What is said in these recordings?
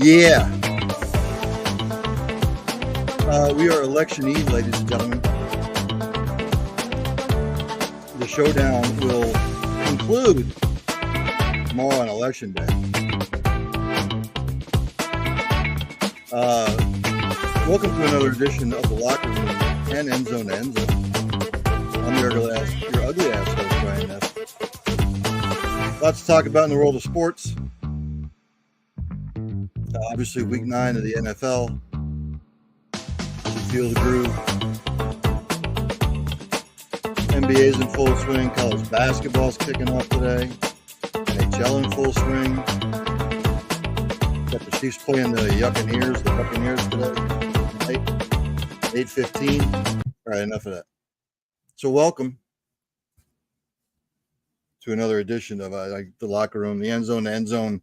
Yeah. We are election eve, ladies and gentlemen. The showdown will conclude tomorrow on election day. Welcome to another edition of the Locker Room and Endzone to Endzone. I'm your ugly ass host, Brian Neff. Lots to talk about in the world of sports. Obviously, week 9 of the NFL. Feel the groove. NBA's in full swing. College basketball's kicking off today. NHL in full swing. Got the Chiefs playing the Buccaneers today. 8:15. All right, enough of that. So welcome to another edition of the Locker Room. The Endzone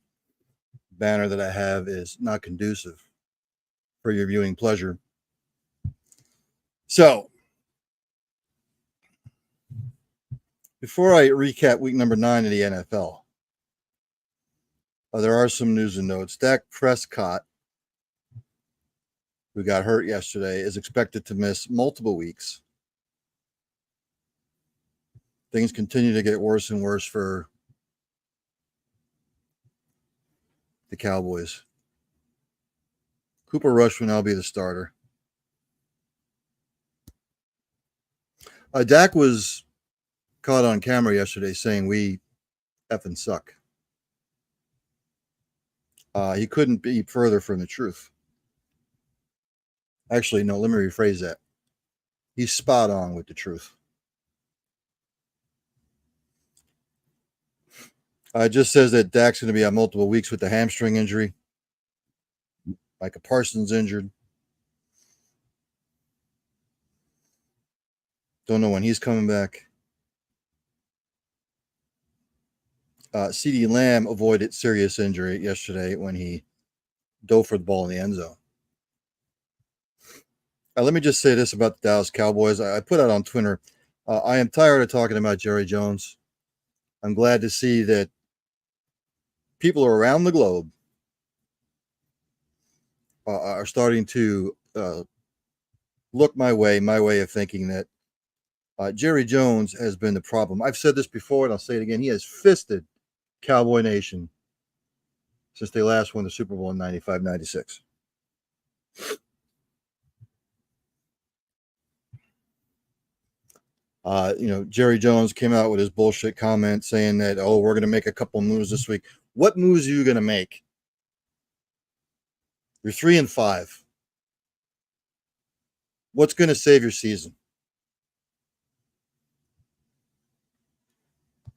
banner that I have is not conducive for your viewing pleasure. So, before I recap week number 9 of the NFL, there are some news and notes. Dak Prescott, who got hurt yesterday, is expected to miss multiple weeks. Things continue to get worse and worse for the Cowboys. Cooper Rush will now be the starter. Dak was caught on camera yesterday saying we effing suck. He couldn't be further from the truth. Actually, no, let me rephrase that. He's spot on with the truth. It just says that Dak's going to be out multiple weeks with the hamstring injury. Micah Parsons injured. Don't know when he's coming back. CeeDee Lamb avoided serious injury yesterday when he dove for the ball in the end zone. Let me just say this about the Dallas Cowboys. I put out on Twitter, I am tired of talking about Jerry Jones. I'm glad to see that people around the globe are starting to look my way of thinking that Jerry Jones has been the problem. I've said this before, and I'll say it again. He has fisted Cowboy Nation since they last won the Super Bowl in 95-96. Jerry Jones came out with his bullshit comment saying that, we're going to make a couple moves this week. What moves are you going to make? You're 3-5. What's going to save your season?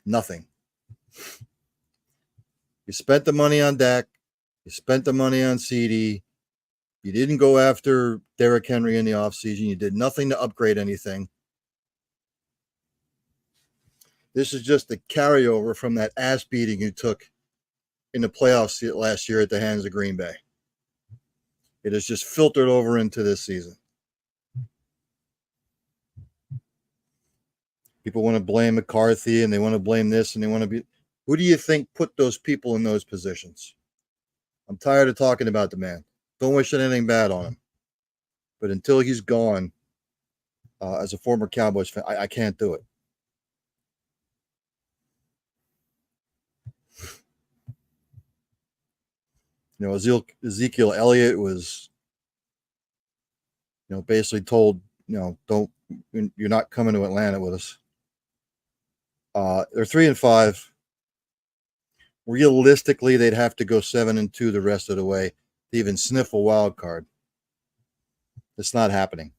Nothing. You spent the money on Dak. You spent the money on CD. You didn't go after Derrick Henry in the offseason. You did nothing to upgrade anything. This is just a carryover from that ass beating you took in the playoffs last year at the hands of Green Bay. It has just filtered over into this season. People want to blame McCarthy and they want to blame this and they want to be. Who do you think put those people in those positions? I'm tired of talking about the man. Don't wish anything bad on him. But until he's gone, as a former Cowboys fan, I can't do it. Ezekiel Elliott was, basically told, you're not coming to Atlanta with us. They're 3-5. Realistically, they'd have to go 7-2 the rest of the way to even sniff a wild card. It's not happening.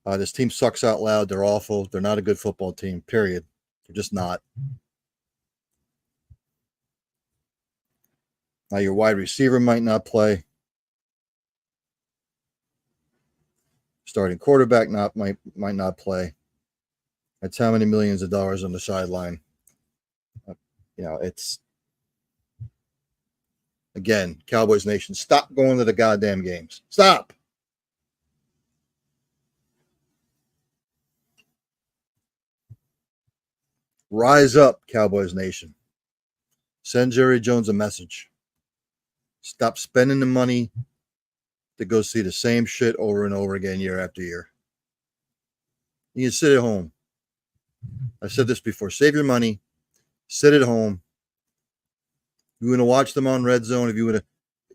This team sucks out loud. They're awful. They're not a good football team, period. They're just not. Now, your wide receiver might not play. Starting quarterback might not play. That's how many millions of dollars on the sideline. It's, again, Cowboys Nation, stop going to the goddamn games. Stop. Rise up, Cowboys Nation. Send Jerry Jones a message. Stop spending the money to go see the same shit over and over again year after year. You can sit at home. I've said this before. Save your money. Sit at home. If you want to watch them on Red Zone, if you want to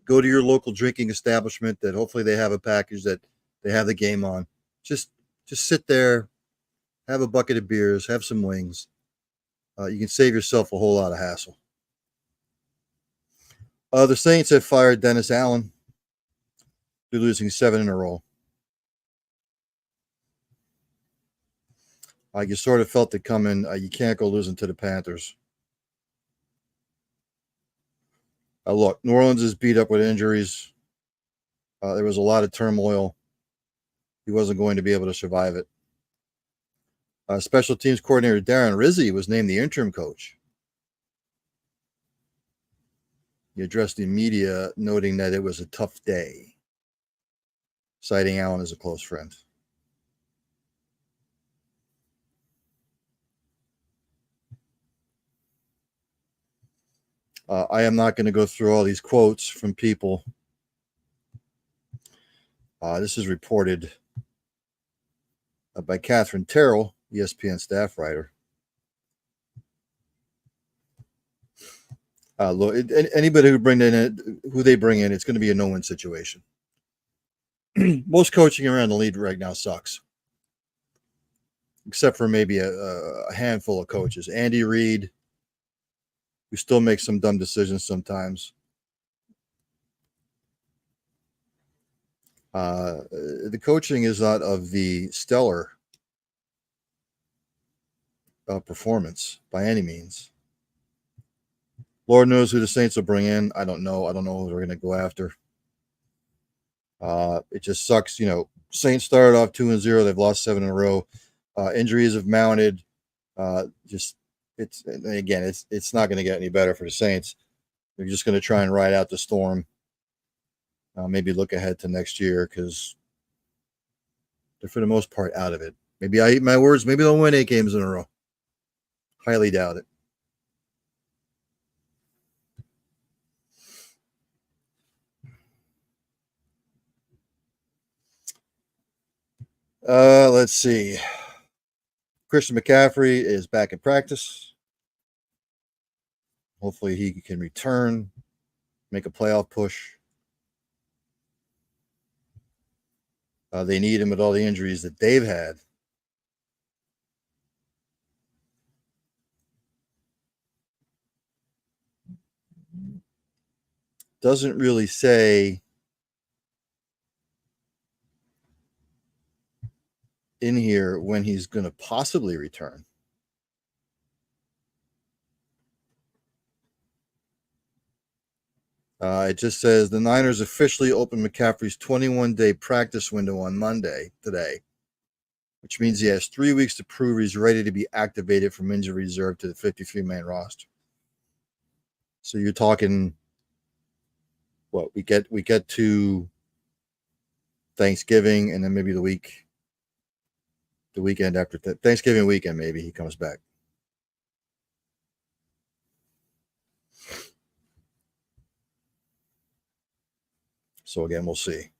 go to your local drinking establishment that hopefully they have a package that they have the game on, just sit there, have a bucket of beers, have some wings. You can save yourself a whole lot of hassle. The Saints have fired Dennis Allen. They're losing 7 in a row. You sort of felt it coming. You can't go losing to the Panthers. Look, New Orleans is beat up with injuries. There was a lot of turmoil. He wasn't going to be able to survive it. Special teams coordinator Darren Rizzi was named the interim coach. He addressed the media, noting that it was a tough day, citing Allen as a close friend. I am not going to go through all these quotes from people. This is reported by Catherine Terrell, ESPN staff writer. Look, anybody who they bring in, it's going to be a no-win situation. Most coaching around the league right now sucks, except for maybe a handful of coaches. Andy Reid, who still makes some dumb decisions sometimes. The coaching is not of the stellar performance by any means. Lord knows who the Saints will bring in. I don't know. I don't know who they're going to go after. It just sucks. Saints started off 2-0. They've lost 7 in a row. Injuries have mounted. It's not going to get any better for the Saints. They're just going to try and ride out the storm. Maybe look ahead to next year because they're for the most part out of it. Maybe I eat my words. Maybe they'll win 8 games in a row. Highly doubt it. Let's see. Christian McCaffrey is back in practice. Hopefully he can return, make a playoff push. They need him with all the injuries that they've had. Doesn't really say in here when he's going to possibly return. It just says the Niners officially opened McCaffrey's 21-day practice window on Monday today, which means he has 3 weeks to prove he's ready to be activated from injury reserve to the 53-man roster. So you're talking, what, we get to Thanksgiving and then maybe the weekend after Thanksgiving weekend, maybe he comes back. So again, we'll see.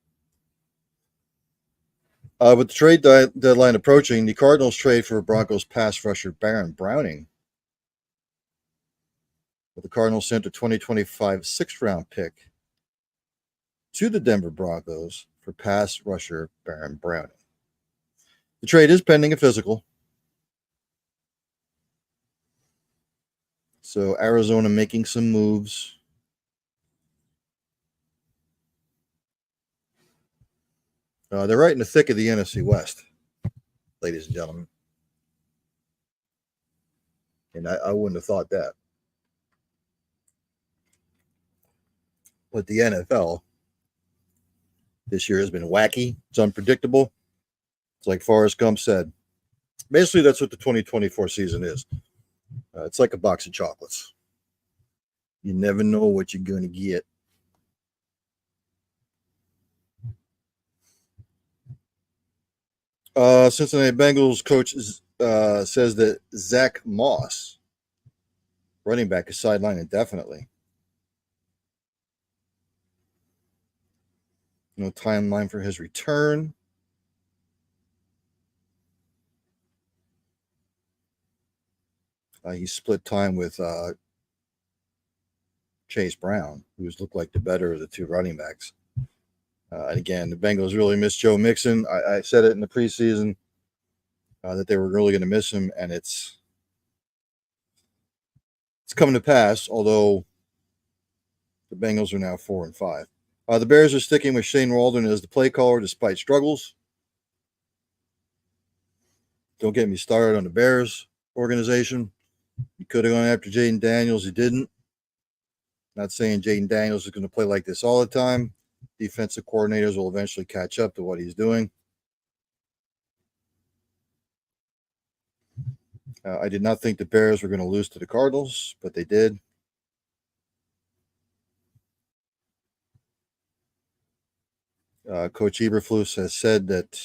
With the trade deadline approaching, the Cardinals trade for Broncos pass rusher Baron Browning. But the Cardinals sent a 2025 6th-round pick to the Denver Broncos for pass rusher Baron Browning. The trade is pending a physical. So Arizona making some moves. They're right in the thick of the NFC West, ladies and gentlemen. And I wouldn't have thought that. But the NFL this year has been wacky. It's unpredictable. It's like Forrest Gump said. Basically, that's what the 2024 season is. It's like a box of chocolates. You never know what you're going to get. Cincinnati Bengals coach says that Zach Moss, running back, is sidelined indefinitely. No timeline for his return. He split time with Chase Brown, who's looked like the better of the two running backs. And again, the Bengals really miss Joe Mixon. I said it in the preseason that they were really going to miss him, and it's coming to pass. Although the Bengals are now 4-5. The Bears are sticking with Shane Waldron as the play caller despite struggles. Don't get me started on the Bears organization. He could have gone after Jaden Daniels. He didn't. Not saying Jaden Daniels is going to play like this all the time. Defensive coordinators will eventually catch up to what he's doing. I did not think the Bears were going to lose to the Cardinals, but they did. Coach Eberflus has said that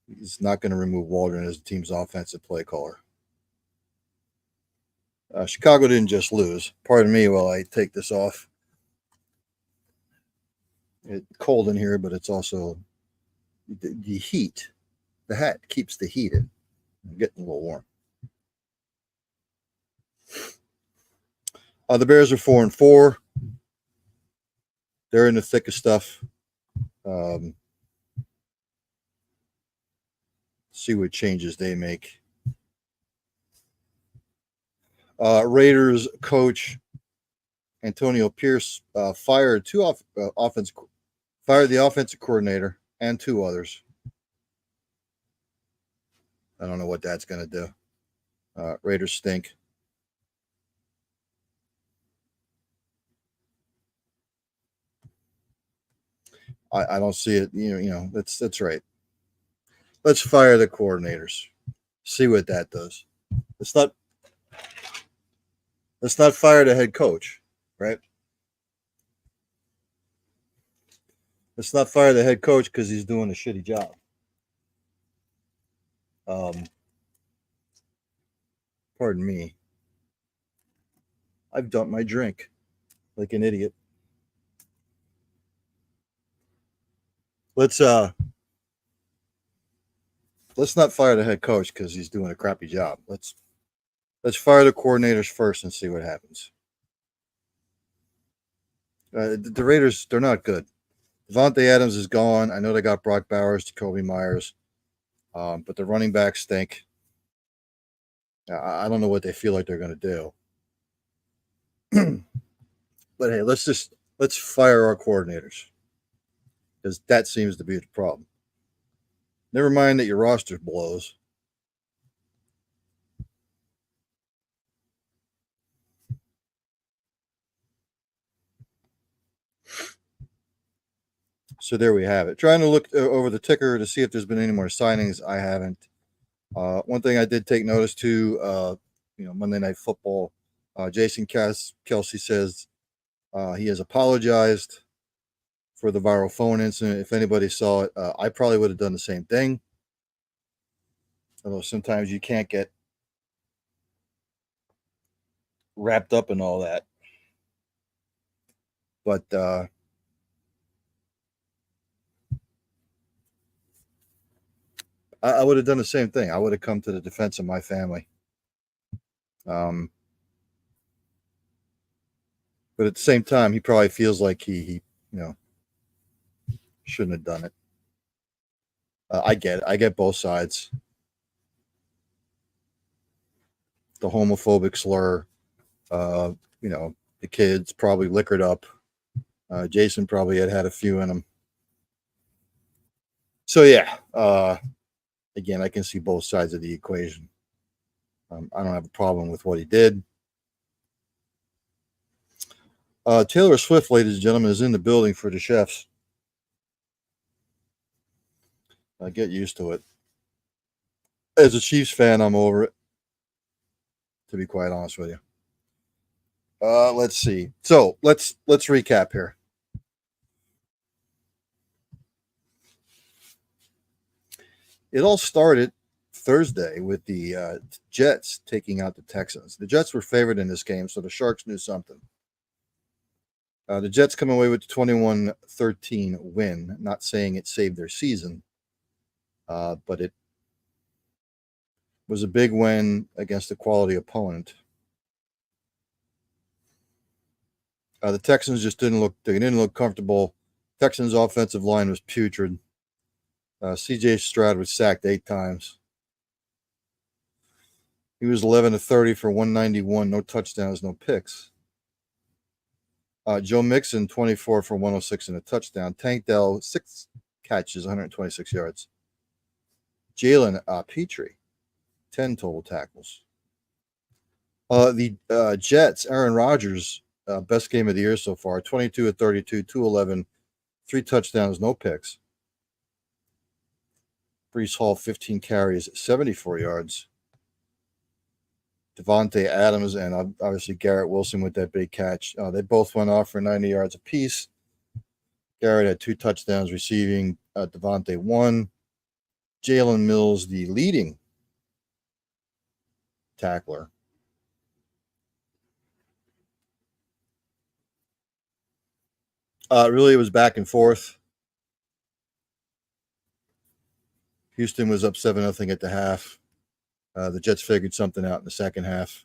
he's not going to remove Waldron as the team's offensive play caller. Chicago didn't just lose. Pardon me while I take this off. It's cold in here, but it's also the heat. The hat keeps the heat in. I'm getting a little warm. The Bears are 4-4. They're in the thick of stuff. See what changes they make. Raiders coach Antonio Pierce fired the offensive coordinator and two others. I don't know what that's going to do. Raiders stink. I don't see it. You know that's right. Let's fire the coordinators. See what that does. Let's not fire the head coach, right? Let's not fire the head coach because he's doing a shitty job. Pardon me. I've dumped my drink like an idiot. Let's not fire the head coach because he's doing a crappy job. Let's fire the coordinators first and see what happens. The Raiders, they're not good. Devontae Adams is gone. I know they got Brock Bowers, Jacoby Myers, but the running backs stink. I don't know what they feel like they're going to do. But hey, let's fire our coordinators because that seems to be the problem. Never mind that your roster blows. So there we have it. Trying to look over the ticker to see if there's been any more signings. I haven't. One thing I did take notice to, Monday Night Football, Jason Kelsey says he has apologized for the viral phone incident. If anybody saw it, I probably would have done the same thing. Although sometimes you can't get wrapped up in all that. But I would have done the same thing. I would have come to the defense of my family. But at the same time, he probably feels like he shouldn't have done it. I get it. I get both sides. The homophobic slur, the kids probably liquored up. Jason probably had a few in him. So yeah, again, I can see both sides of the equation. I don't have a problem with what he did. Taylor Swift, ladies and gentlemen, is in the building for the Chefs. Get used to it. As a Chiefs fan, I'm over it, to be quite honest with you. Let's see. So let's recap here. It all started Thursday with the Jets taking out the Texans. The Jets were favored in this game, so the Sharks knew something. The Jets come away with the 21-13 win. Not saying it saved their season, but it was a big win against a quality opponent. The Texans just didn't look comfortable. Texans' offensive line was putrid. C.J. Stroud was sacked 8 times. He was 11 of 30 for 191, no touchdowns, no picks. Joe Mixon, 24 for 106 and a touchdown. Tank Dell, 6 catches, 126 yards. Jalen Petrie, 10 total tackles. The Jets, Aaron Rodgers, best game of the year so far, 22 of 32, 211, 3 touchdowns, no picks. Breece Hall, 15 carries, 74 yards. Devontae Adams and obviously Garrett Wilson with that big catch. They both went off for 90 yards apiece. Garrett had 2 touchdowns receiving. Devontae 1. Jalen Mills, the leading tackler. Really, it was back and forth. Houston was up 7-0 at the half. The Jets figured something out in the second half.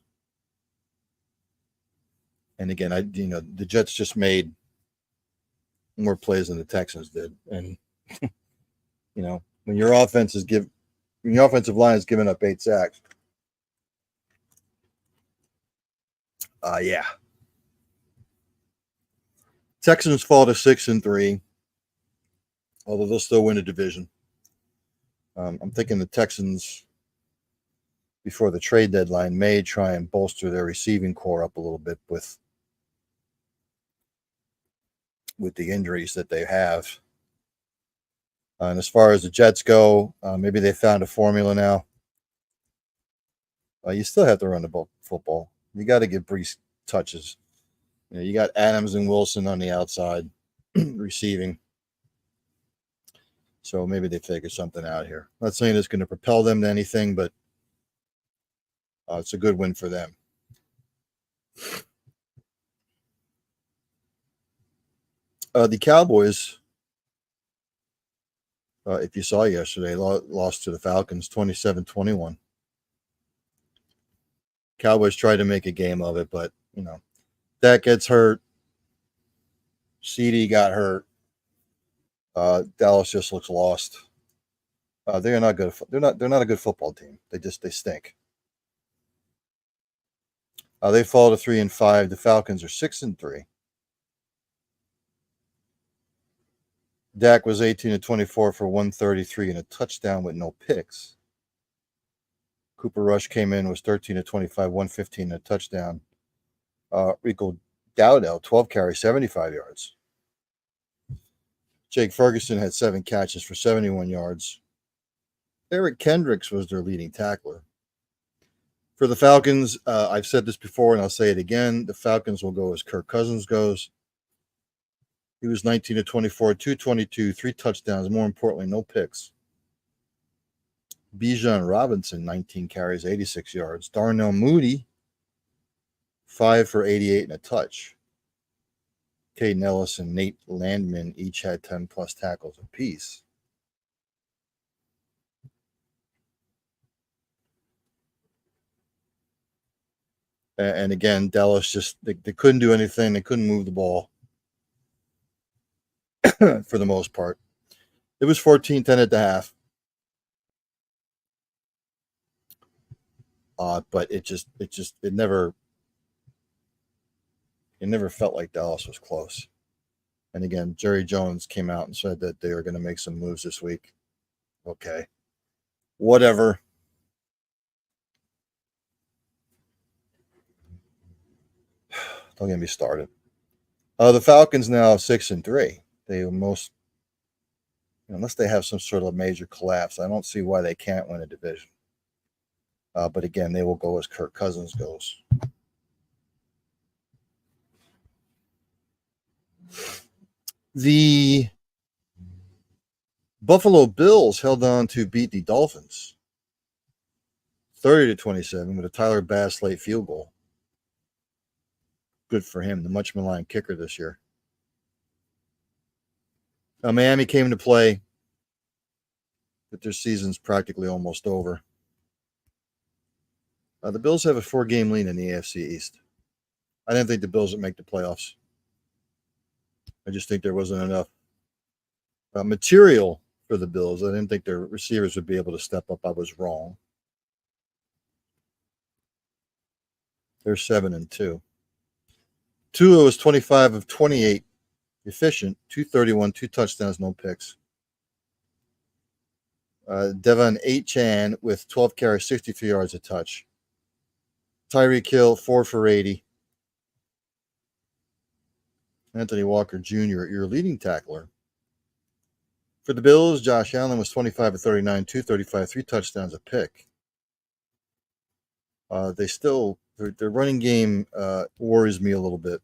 And again, the Jets just made more plays than the Texans did. And when your offensive line is giving up 8 sacks, yeah. Texans fall to 6-3, although they'll still win a division. I'm thinking the Texans, before the trade deadline, may try and bolster their receiving core up a little bit with the injuries that they have. And as far as the Jets go, maybe they found a formula now. You still have to run the football. You got to give Breece touches. You got Adams and Wilson on the outside receiving. So maybe they figure something out here. I'm not saying it's going to propel them to anything, but it's a good win for them. The Cowboys, if you saw yesterday, lost to the Falcons 27-21. Cowboys tried to make a game of it, but, Dak gets hurt. CD got hurt. Dallas just looks lost. They're not good. They're not a good football team. They stink. They fall to 3-5. The Falcons are 6-3. Dak was 18-24 for 133 and a touchdown with no picks. Cooper Rush came in, was 13-25, 115 and a touchdown. Rico Dowdell, 12 carries, 75 yards. Jake Ferguson had 7 catches for 71 yards. Eric Kendricks was their leading tackler. For the Falcons, I've said this before and I'll say it again, the Falcons will go as Kirk Cousins goes. He was 19-24, 222, 3 touchdowns, more importantly, no picks. Bijan Robinson, 19 carries, 86 yards. Darnell Mooney, 5 for 88 and a touch. Caden Ellis and Nate Landman each had 10-plus tackles apiece. And again, Dallas just they couldn't do anything. They couldn't move the ball for the most part. It was 14-10 at the half. But it never felt like Dallas was close. And again, Jerry Jones came out and said that they were going to make some moves this week. Okay. Whatever. Don't get me started. The Falcons now 6-3. They almost, unless they have some sort of major collapse, I don't see why they can't win a division. But again, they will go as Kirk Cousins goes. The Buffalo Bills held on to beat the Dolphins 30-27 with a Tyler Bass late field goal. Good for him, the much maligned kicker this year. Miami came to play, but their season's practically almost over. The Bills have a 4-game lead in the AFC East. I didn't think the Bills would make the playoffs. I just think there wasn't enough material for the Bills. I didn't think their receivers would be able to step up. I was wrong. They're 7-2. Tua was 25 of 28, efficient, 231, 2 touchdowns, no picks. Devon Achane with 12 carries, 63 yards a touch. Tyreek Hill, 4 for 80. Anthony Walker Jr., your leading tackler. For the Bills, Josh Allen was 25 of 39, 235, 3 touchdowns, a pick. Their running game worries me a little bit.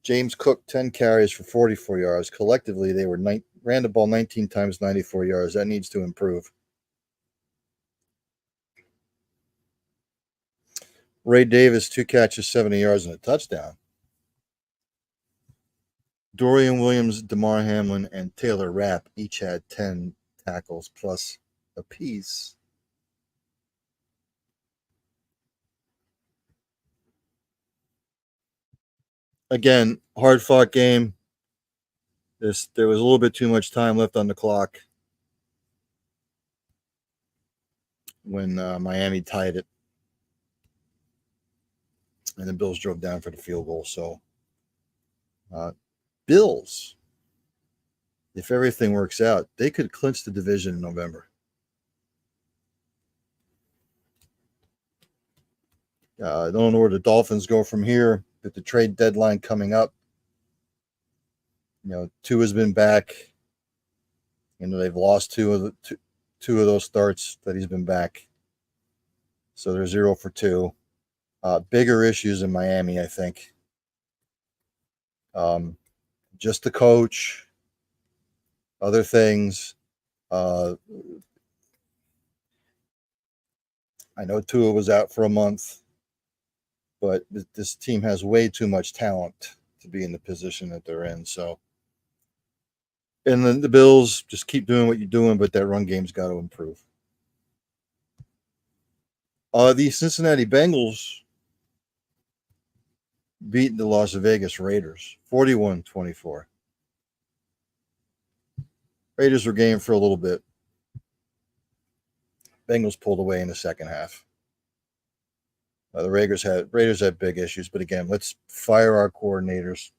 James Cook, 10 carries for 44 yards. Collectively, they ran the ball 19 times, 94 yards. That needs to improve. Ray Davis, 2 catches, 70 yards, and a touchdown. Dorian Williams, DeMar Hamlin, and Taylor Rapp each had 10 tackles plus apiece. Again, hard-fought game. There was a little bit too much time left on the clock when Miami tied it, and the Bills drove down for the field goal. So, Bills, if everything works out, they could clinch the division in November. I don't know where the Dolphins go from here, but the trade deadline coming up. Tua has been back. They've lost two of those starts that he's been back. So they're 0 for 2. Bigger issues in Miami, I think. Just the coach, other things. I know Tua was out for a month, but this team has way too much talent to be in the position that they're in. So, and then the Bills just keep doing what you're doing, but that run game's got to improve. The Cincinnati Bengals beat the Las Vegas Raiders 41-24. Raiders were game for a little bit. Bengals pulled away in the second half. The Raiders had big issues, but again, let's fire our coordinators.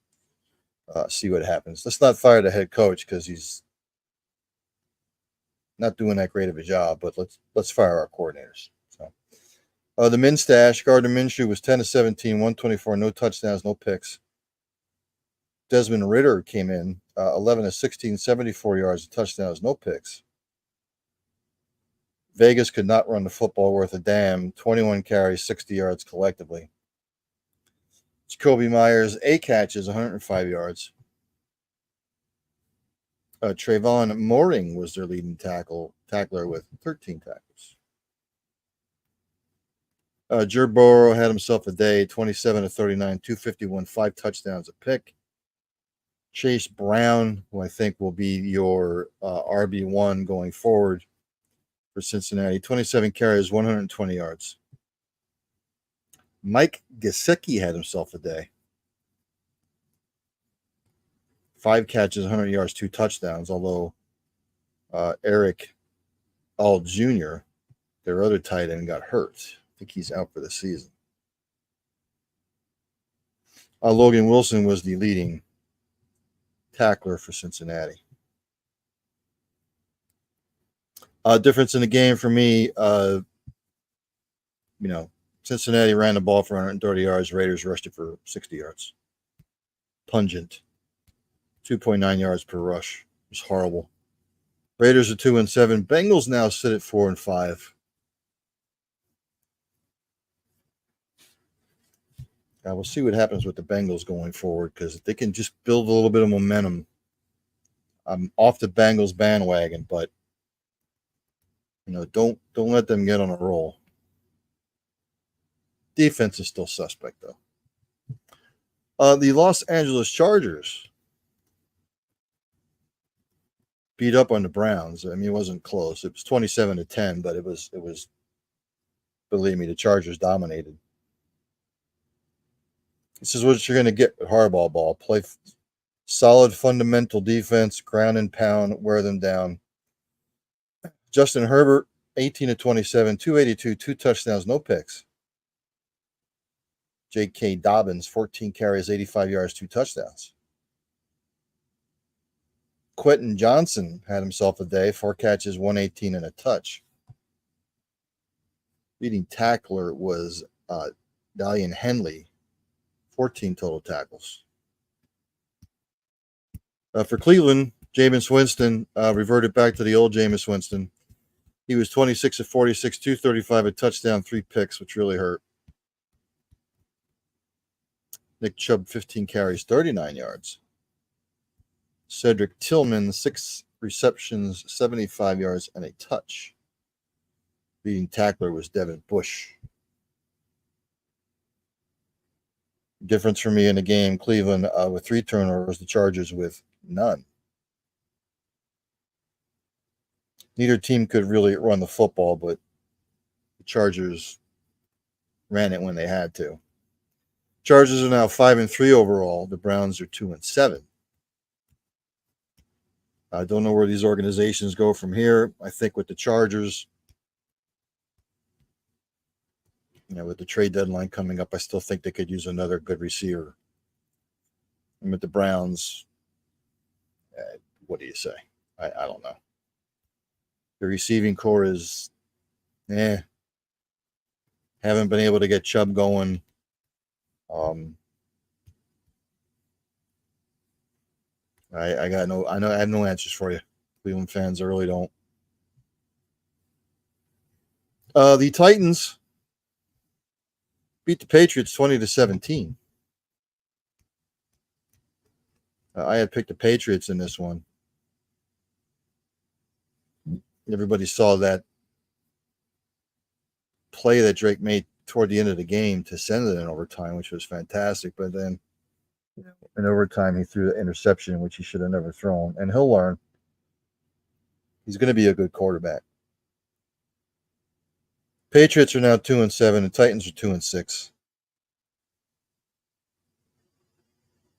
See what happens. Let's not fire the head coach because he's not doing that great of a job. But let's fire our coordinators. So, the Min stash, Gardner Minshew was 10 of 17, 124, no touchdowns, no picks. Desmond Ridder came in 11 of 16, 74 yards, touchdowns, no picks. Vegas could not run the football worth a damn. 21 carries, 60 yards collectively. Jacoby Myers, 8 catches, 105 yards. Trayvon Mooring was their leading tackler with 13 tackles. Joe Burrow had himself a day, 27 of 39, 251, 5 touchdowns, a pick. Chase Brown, who I think will be your RB1 going forward for Cincinnati, 27 carries, 120 yards. Mike Gesicki had himself a day. 5 catches, 100 yards, 2 touchdowns, although Eric All Jr., their other tight end, got hurt. I think he's out for the season. Logan Wilson was the leading tackler for Cincinnati. Difference in the game for me, Cincinnati ran the ball for 130 yards. Raiders rushed it for 60 yards. Pungent. 2.9 yards per rush. It was horrible. Raiders are 2-7. Bengals now sit at 4-5. We'll see what happens with the Bengals going forward because if they can just build a little bit of momentum. I'm off the Bengals bandwagon, but don't let them get on a roll. Defense is still suspect though. The Los Angeles Chargers beat up on the Browns. I mean, it wasn't close. It was 27-10, but it was believe me, the Chargers dominated. This is what you're going to get with Harbaugh ball. Play solid fundamental defense, ground and pound, wear them down. Justin Herbert, 18-27, 282, 2 touchdowns, no picks. J.K. Dobbins, 14 carries, 85 yards, 2 touchdowns. Quentin Johnson had himself a day, 4 catches, 118 and a touch. Leading tackler was Dalian Henley, 14 total tackles. For Cleveland, Jameis Winston reverted back to the old Jameis Winston. He was 26-46, 235, a touchdown, 3 picks, which really hurt. Nick Chubb, 15 carries, 39 yards. Cedric Tillman, 6 receptions, 75 yards, and a touch. Leading tackler was Devin Bush. Difference for me in the game, Cleveland with 3 turnovers, the Chargers with none. Neither team could really run the football, but the Chargers ran it when they had to. Chargers are now 5-3 overall. The Browns are 2-7. I don't know where these organizations go from here. I think with the Chargers, with the trade deadline coming up, I still think they could use another good receiver. And with the Browns, what do you say? I don't know. The receiving core is, haven't been able to get Chubb going. I have no answers for you. Cleveland fans, I really don't. The Titans beat the Patriots 20-17. I had picked the Patriots in this one. Everybody saw that play that Drake made toward the end of the game to send it in overtime, which was fantastic. But then in overtime, he threw the interception, which he should have never thrown. And he'll learn. He's going to be a good quarterback. Patriots are now 2-7. The Titans are 2-6.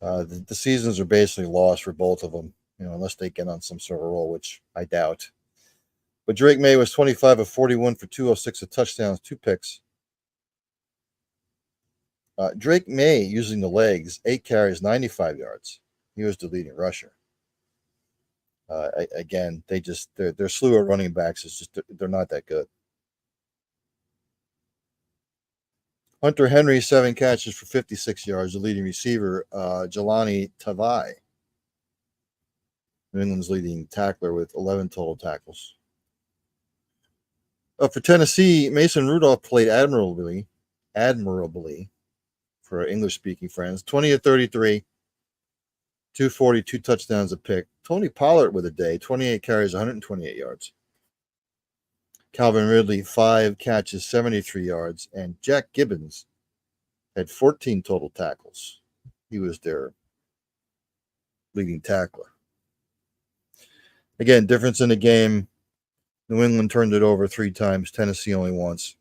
The seasons are basically lost for both of them, unless they get on some sort of roll, which I doubt. But Drake May was 25 of 41 for 206, a touchdown, 2 picks. Drake May, using the legs, 8 carries, 95 yards. He was the leading rusher. Again, their slew of running backs is just, they're not that good. Hunter Henry, 7 catches for 56 yards. The leading receiver, Jelani Tavai, New England's leading tackler with 11 total tackles. For Tennessee, Mason Rudolph played admirably for our English-speaking friends. 20-33, 240, 2 touchdowns, a pick. Tony Pollard with a day, 28 carries, 128 yards. Calvin Ridley, 5 catches, 73 yards. And Jack Gibbons had 14 total tackles. He was their leading tackler. Again, difference in the game. New England turned it over 3 times. Tennessee only once.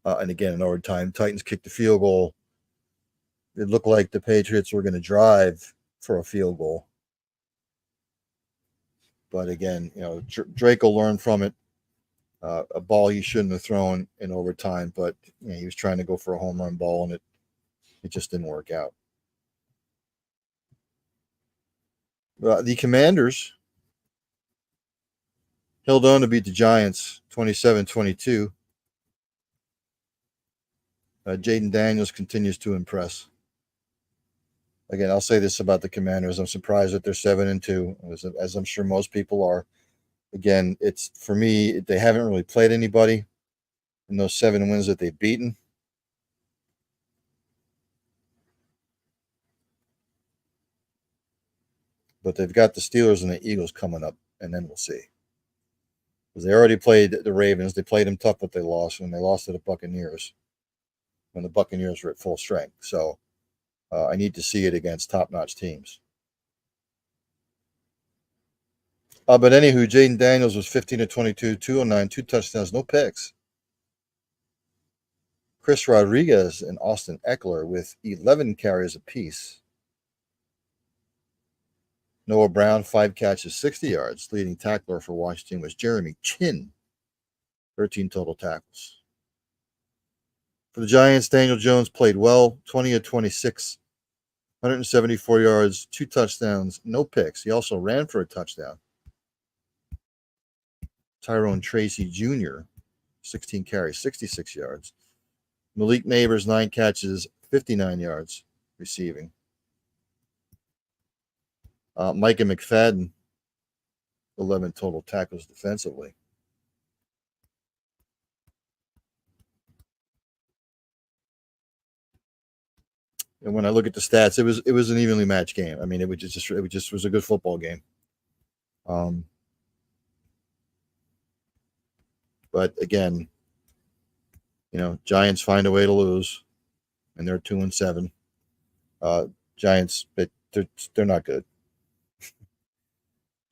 And again, in overtime, Titans kicked the field goal. It looked like the Patriots were going to drive for a field goal. But again, Drake will learn from it. A ball he shouldn't have thrown in overtime, but he was trying to go for a home run ball, and it just didn't work out. The Commanders held on to beat the Giants 27-22. Jaden Daniels continues to impress. Again, I'll say this about the Commanders. I'm surprised that they're 7-2, as I'm sure most people are. Again, it's, for me, they haven't really played anybody in those 7 wins that they've beaten. But they've got the Steelers and the Eagles coming up, and then we'll see. Because they already played the Ravens. They played them tough, but they lost. And they lost to the Buccaneers when the Buccaneers were at full strength. So I need to see it against top-notch teams. But anywho, Jaden Daniels was 15 to 22, 209, 2 touchdowns, no picks. Chris Rodriguez and Austin Eckler with 11 carries apiece. Noah Brown, 5 catches, 60 yards. Leading tackler for Washington was Jeremy Chin, 13 total tackles. For the Giants, Daniel Jones played well, 20 of 26, 174 yards, 2 touchdowns, no picks. He also ran for a touchdown. Tyrone Tracy Jr., 16 carries, 66 yards. Malik Neighbors, 9 catches, 59 yards receiving. Micah McFadden, 11 total tackles defensively. And when I look at the stats, it was an evenly matched game. I mean, it just was a good football game. But again, Giants find a way to lose, and they're 2-7. Giants, but they're not good.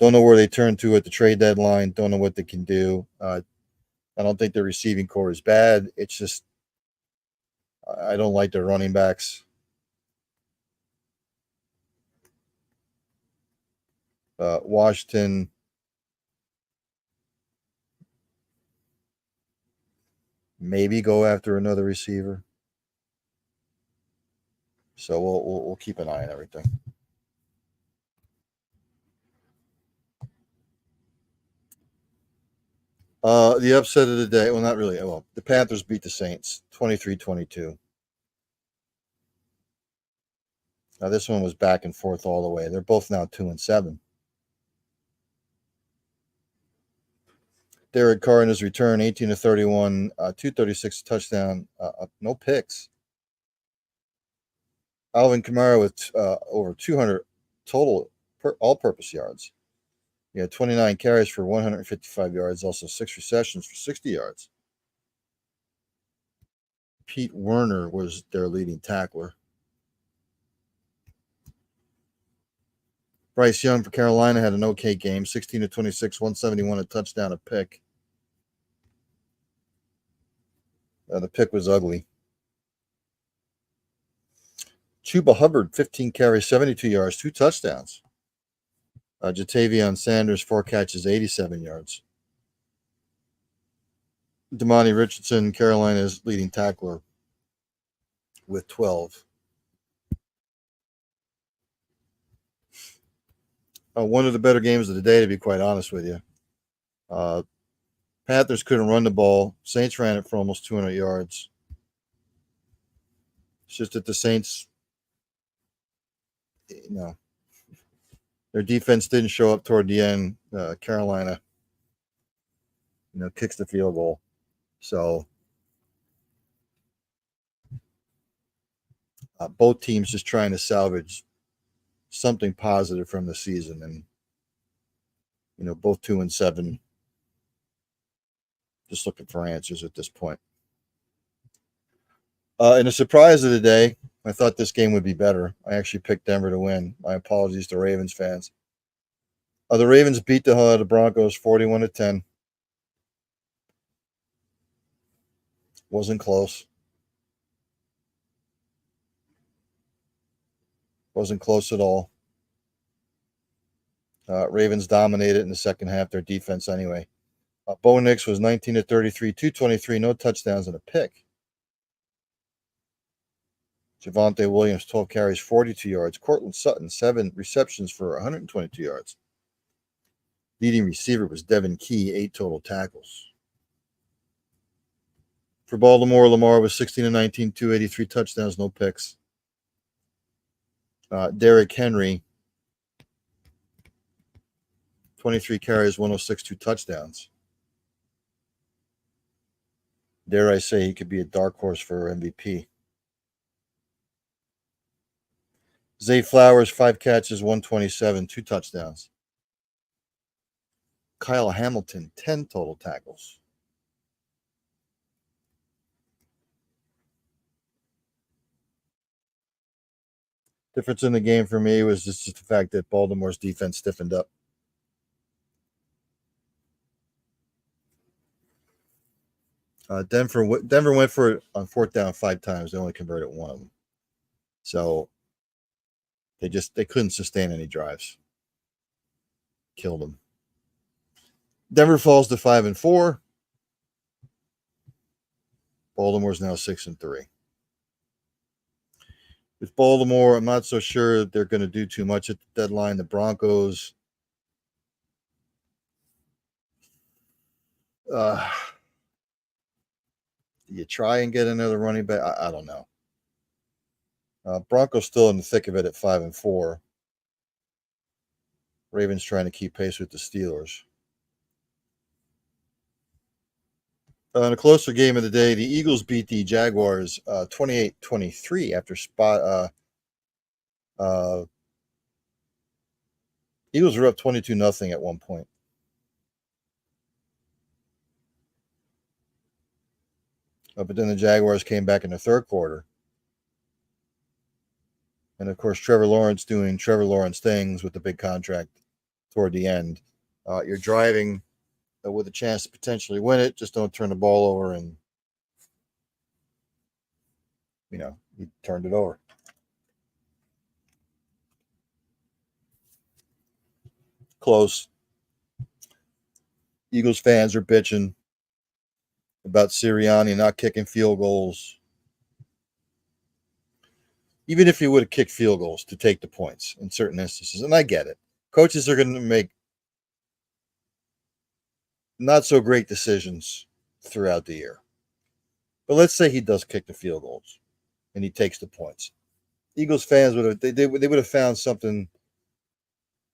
Don't know where they turn to at the trade deadline. Don't know what they can do. I don't think their receiving core is bad. It's just I don't like their running backs. Washington, maybe go after another receiver. So we'll keep an eye on everything. The upset of the day, well, not really. Well, the Panthers beat the Saints 23-22. Now, this one was back and forth all the way. They're both now 2-7. Derek Carr in his return, 18 to 31, 236 touchdown, no picks. Alvin Kamara with over 200 total all-purpose yards. He had 29 carries for 155 yards, also 6 receptions for 60 yards. Pete Werner was their leading tackler. Bryce Young for Carolina had an okay game, 16 to 26, 171, a touchdown, a pick. The pick was ugly. Chuba Hubbard, 15 carries, 72 yards, 2 touchdowns. Jatavion Sanders, 4 catches, 87 yards. Damani Richardson, Carolina's leading tackler, with 12. One of the better games of the day, to be quite honest with you. Panthers couldn't run the ball. Saints ran it for almost 200 yards. It's just that the Saints, their defense didn't show up toward the end. Carolina, kicks the field goal. So both teams just trying to salvage something positive from the season, and both 2-7. Just looking for answers at this point. And a surprise of the day, I thought this game would be better. I actually picked Denver to win. My apologies to Ravens fans. The Ravens beat the hell out of the Broncos 41-10. Wasn't close. Wasn't close at all. Ravens dominated in the second half, their defense anyway. Bo Nix was 19 to 33, 223, no touchdowns and a pick. Javonte Williams, 12 carries, 42 yards. Cortland Sutton, 7 receptions for 122 yards. Leading receiver was Devin Key, 8 total tackles. For Baltimore, Lamar was 16 to 19, 283 touchdowns, no picks. Derrick Henry, 23 carries, 106, 2 touchdowns. Dare I say he could be a dark horse for MVP. Zay Flowers, 5 catches, 127, 2 touchdowns. Kyle Hamilton, 10 total tackles. Difference in the game for me was just the fact that Baltimore's defense stiffened up. Denver went for it on fourth down 5 times. They only converted one of them. So they couldn't sustain any drives. Killed them. Denver falls to 5-4. Baltimore's now 6-3. With Baltimore, I'm not so sure they're going to do too much at the deadline. The Broncos, do you try and get another running back? I don't know. Broncos still in the thick of it at 5-4. Ravens trying to keep pace with the Steelers. In a closer game of the day, the Eagles beat the Jaguars 28-23 after Eagles were up 22-0 at one point. But then the Jaguars came back in the third quarter. And, of course, Trevor Lawrence doing Trevor Lawrence things with the big contract toward the end. You're driving with a chance to potentially win it. Just don't turn the ball over and, he turned it over. Close. Eagles fans are bitching about Sirianni not kicking field goals. Even if he would have kicked field goals to take the points in certain instances, and I get it. Coaches are going to make not so great decisions throughout the year. But let's say he does kick the field goals and he takes the points. Eagles fans would have found something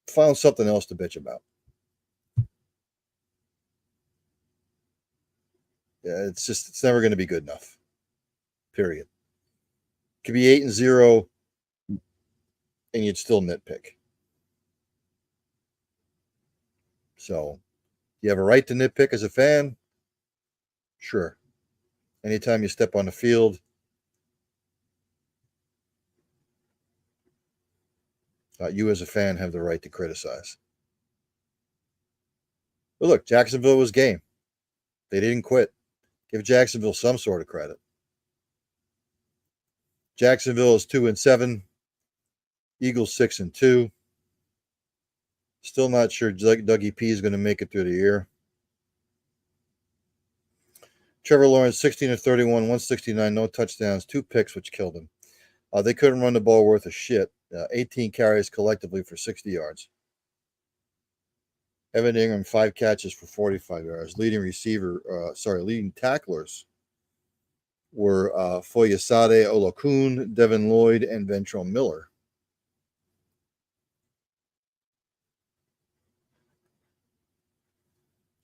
else to bitch about. Yeah, it's never going to be good enough. Period. It could be 8-0 and you'd still nitpick. So, you have a right to nitpick as a fan? Sure. Anytime you step on the field, you as a fan have the right to criticize. But look, Jacksonville was game. They didn't quit. Give Jacksonville some sort of credit. Jacksonville is 2-7. Eagles 6-2. Still not sure Dougie P is going to make it through the year. Trevor Lawrence 16-31, 169, no touchdowns, 2 picks, which killed him. They couldn't run the ball worth a shit. 18 carries collectively for 60 yards. Evan Ingram 5 catches for 45 yards. Leading tacklers were Foyesade Olokun, Devin Lloyd, and Ventrell Miller.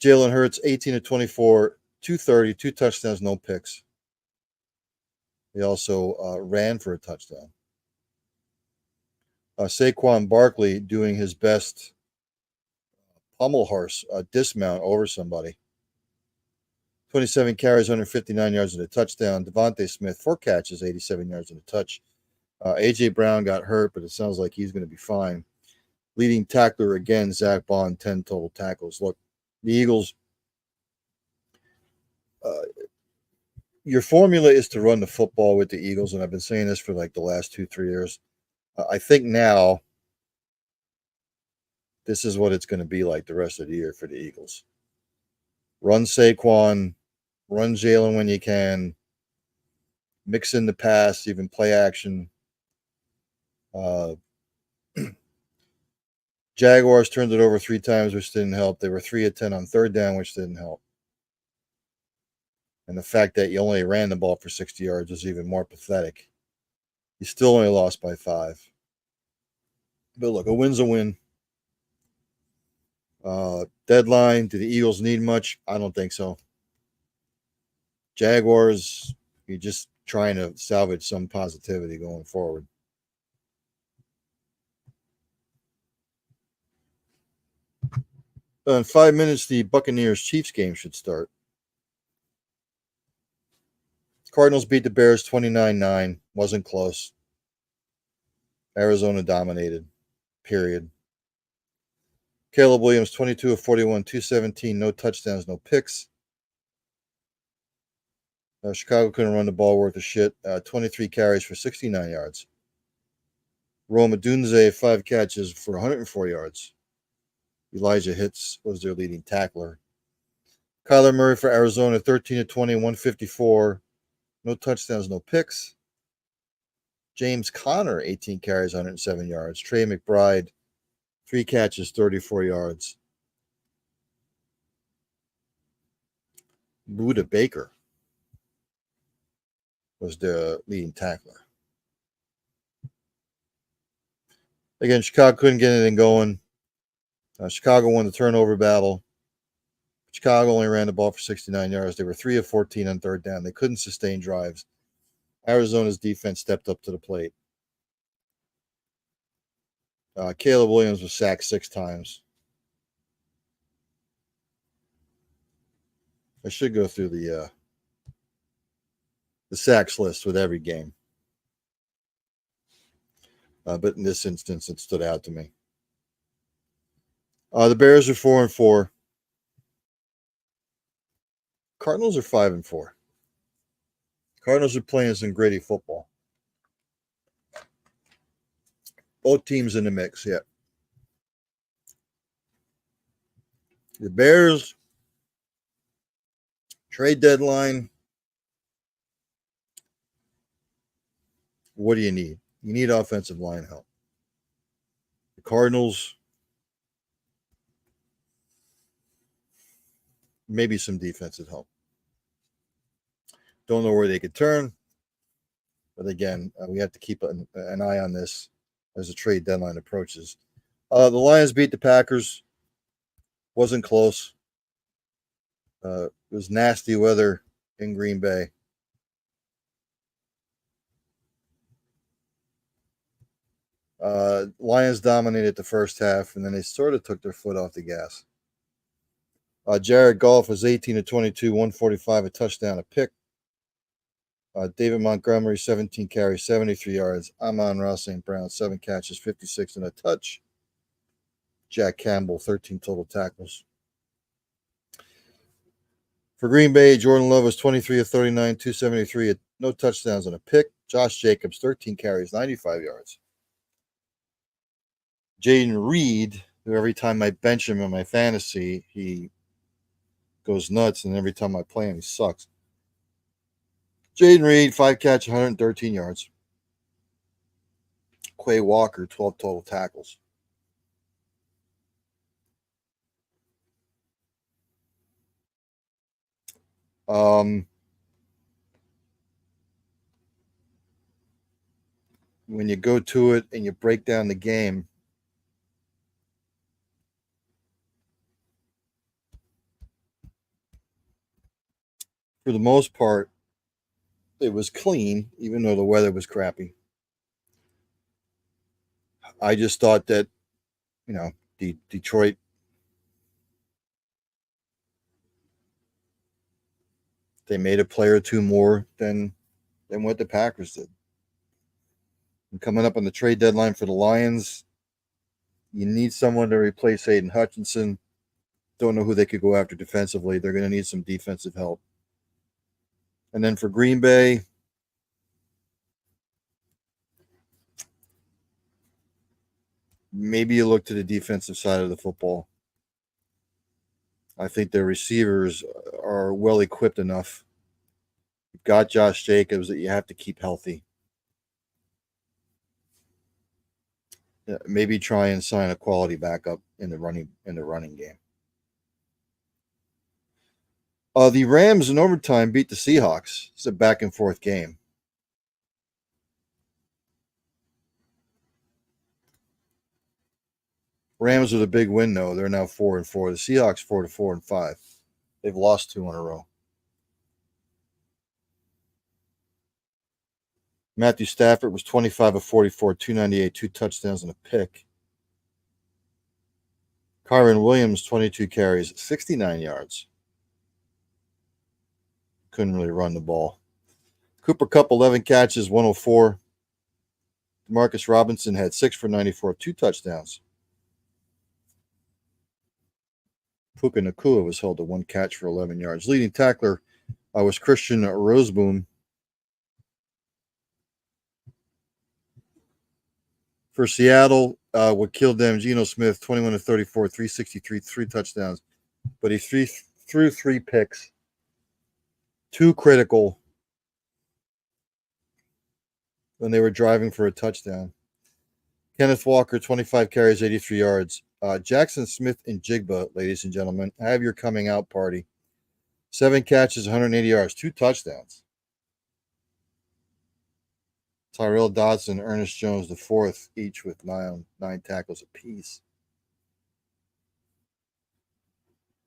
Jalen Hurts 18-24, 230, 2 touchdowns, no picks. He also ran for a touchdown. Saquon Barkley doing his best pummel horse dismount over somebody. 27 carries, 159 yards and a touchdown. Devontae Smith, 4 catches, 87 yards and a touch. A.J. Brown got hurt, but it sounds like he's going to be fine. Leading tackler again, Zach Bond, 10 total tackles. Look, the Eagles, your formula is to run the football with the Eagles, and I've been saying this for like the last 2-3 years. I think now this is what it's going to be like the rest of the year for the Eagles. Run Saquon, run Jalen when you can, mix in the pass, even play action. Jaguars turned it over 3 times, which didn't help. They were 3 of 10 on third down, which didn't help. And the fact that you only ran the ball for 60 yards is even more pathetic. You still only lost by 5. But look, a win's a win. Deadline, do the Eagles need much? I don't think so. Jaguars, you're just trying to salvage some positivity going forward. In 5 minutes, the Buccaneers-Chiefs game should start. Cardinals beat the Bears 29-9. Wasn't close. Arizona dominated. Period. Caleb Williams, 22 of 41, 217, no touchdowns, no picks. Chicago couldn't run the ball worth a shit. 23 carries for 69 yards. Rome Odunze, 5 catches for 104 yards. Elijah Hitz was their leading tackler. Kyler Murray for Arizona, 13 to 20, 154. No touchdowns, no picks. James Conner, 18 carries, 107 yards. Trey McBride, 3 catches, 34 yards. Buda Baker was the leading tackler. Again, Chicago couldn't get anything going. Chicago won the turnover battle. Chicago only ran the ball for 69 yards. They were 3 of 14 on third down. They couldn't sustain drives. Arizona's defense stepped up to the plate. Caleb Williams was sacked 6 times. I should go through the sacks list with every game. But in this instance, it stood out to me. The Bears are 4-4. Cardinals are 5-4. Cardinals are playing some gritty football. Both teams in the mix, yeah. The Bears, trade deadline. What do you need? You need offensive line help. The Cardinals, maybe some defensive help. Don't know where they could turn. But again, we have to keep an eye on this as the trade deadline approaches. The Lions beat the Packers. Wasn't close. It was nasty weather in Green Bay. Lions dominated the first half, and then they sort of took their foot off the gas. Jared Goff was 18 to 22, 145, a touchdown, a pick. David Montgomery, 17 carries, 73 yards. Amon-Ra St. Brown, 7 catches, 56 and a touch. Jack Campbell, 13 total tackles. For Green Bay, Jordan Love was 23 of 39, 273, no touchdowns and a pick. Josh Jacobs, 13 carries, 95 yards. Jaden Reed, who every time I bench him in my fantasy, he goes nuts, and every time I play him, he sucks. Jaden Reed, 5 catch, 113 yards. Quay Walker, 12 total tackles. When you go to it and you break down the game, for the most part, it was clean, even though the weather was crappy. I just thought that, Detroit, they made a play or two more than what the Packers did. And coming up on the trade deadline for the Lions, you need someone to replace Hayden Hutchinson. Don't know who they could go after defensively. They're going to need some defensive help. And then for Green Bay, maybe you look to the defensive side of the football. I think their receivers are well equipped enough. You've got Josh Jacobs that you have to keep healthy. Maybe try and sign a quality backup in the running game. The Rams in overtime beat the Seahawks. It's a back and forth game. Rams with a big win though. They're now 4-4. The Seahawks 4-4-5. They've lost 2 in a row. Matthew Stafford was 25 of 44, 298, 2 touchdowns and a pick. Kyron Williams, 22 carries, 69 yards. Couldn't really run the ball. Cooper Kupp, 11 catches, 104. Demarcus Robinson had 6 for 94, 2 touchdowns. Puka Nacua was held to 1 catch for 11 yards. Leading tackler Was Christian Roseboom. For Seattle, what killed them, Geno Smith, 21 to 34, 363, 3 touchdowns. But he threw 3 picks, 2 critical when they were driving for a touchdown. Kenneth Walker, 25 carries, 83 yards. Jackson Smith and Jigba, ladies and gentlemen, have your coming out party. 7 catches, 180 yards, 2 touchdowns. Tyrell Dodson, Ernest Jones, the fourth, each with 9 tackles apiece.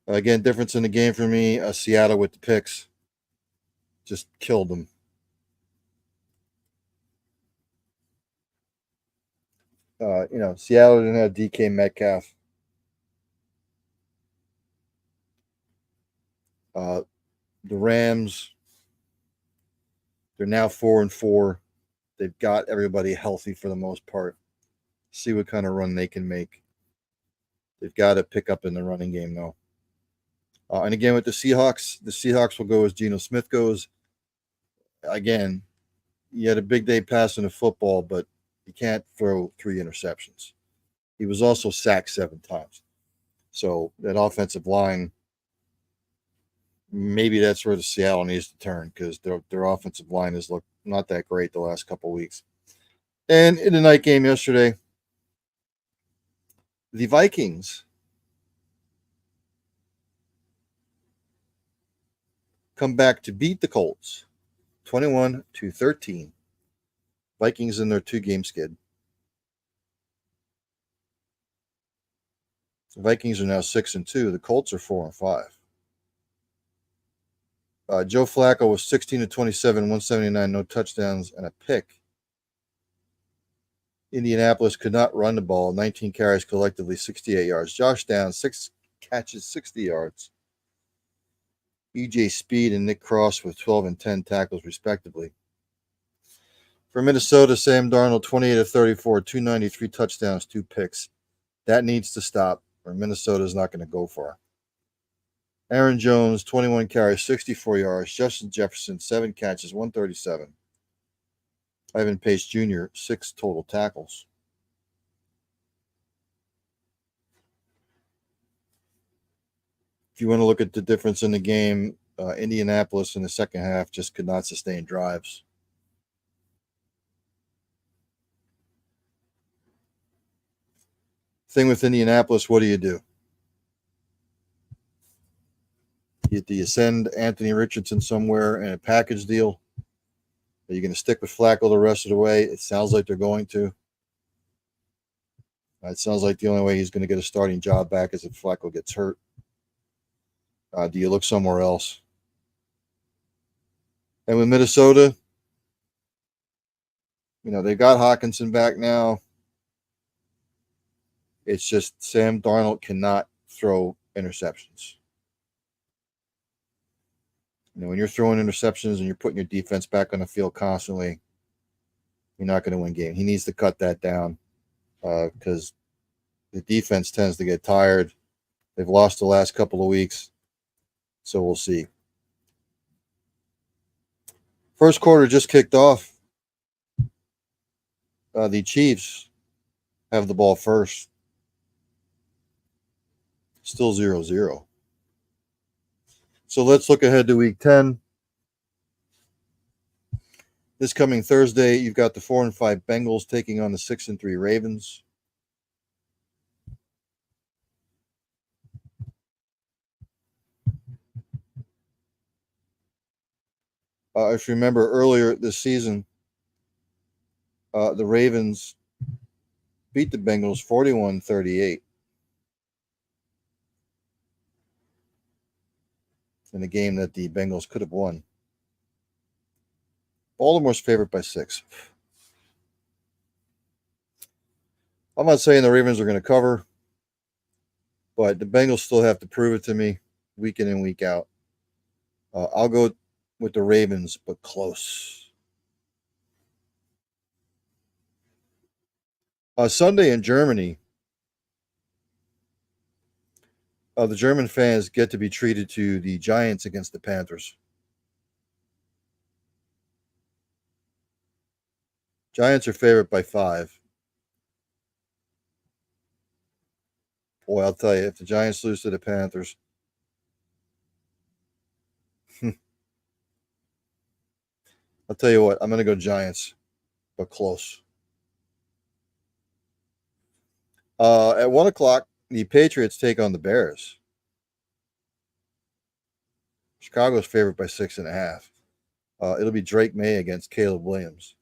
Again, difference in the game for me, Seattle with the picks. Just killed them. Seattle didn't have DK Metcalf. The Rams, they're now 4-4. They've got everybody healthy for the most part. See what kind of run they can make. They've got to pick up in the running game, though. And again, with the Seahawks will go as Geno Smith goes. Again, he had a big day passing the football, but he can't throw 3 interceptions. He was also sacked 7 times. So that offensive line, maybe that's where the Seattle needs to turn, because their offensive line has looked not that great the last couple of weeks. And in the night game yesterday, the Vikings come back to beat the Colts 21-13. Vikings in their 2-game skid. The Vikings are now 6-2. The Colts are 4-5. Joe Flacco was 16-27, 179, no touchdowns, and a pick. Indianapolis could not run the ball. 19 carries collectively, 68 yards. Josh Downs, 6 catches, 60 yards. EJ Speed and Nick Cross with 12 and 10 tackles, respectively. For Minnesota, Sam Darnold, 28-34, 293 touchdowns, 2 picks. That needs to stop, or Minnesota's not going to go far. Aaron Jones, 21 carries, 64 yards. Justin Jefferson, 7 catches, 137. Ivan Pace Jr., 6 total tackles. If you want to look at the difference in the game, Indianapolis in the second half just could not sustain drives. Thing with Indianapolis, what do? Do you send Anthony Richardson somewhere in a package deal? Are you going to stick with Flacco the rest of the way? It sounds like they're going to. It sounds like the only way he's going to get a starting job back is if Flacco gets hurt. Do you look somewhere else? And with Minnesota, they've got Hawkinson back now. It's just Sam Darnold cannot throw interceptions. When you're throwing interceptions and you're putting your defense back on the field constantly, you're not going to win game. He needs to cut that down because the defense tends to get tired. They've lost the last couple of weeks, so we'll see. First quarter just kicked off. The Chiefs have the ball first. Still 0-0. So let's look ahead to week 10. This coming Thursday, you've got the 4-5 Bengals taking on the 6-3 Ravens. If you remember earlier this season, the Ravens beat the Bengals 41-38. In a game that the Bengals could have won. Baltimore's favored by 6. I'm not saying the Ravens are going to cover, but the Bengals still have to prove it to me week in and week out. I'll go with the Ravens, but close. Sunday in Germany, the German fans get to be treated to the Giants against the Panthers. Giants are favored by 5. Boy, I'll tell you, if the Giants lose to the Panthers, I'll tell you what, I'm going to go Giants, but close. At 1 o'clock, the Patriots take on the Bears. Chicago's favored by 6.5. It'll be Drake May against Caleb Williams.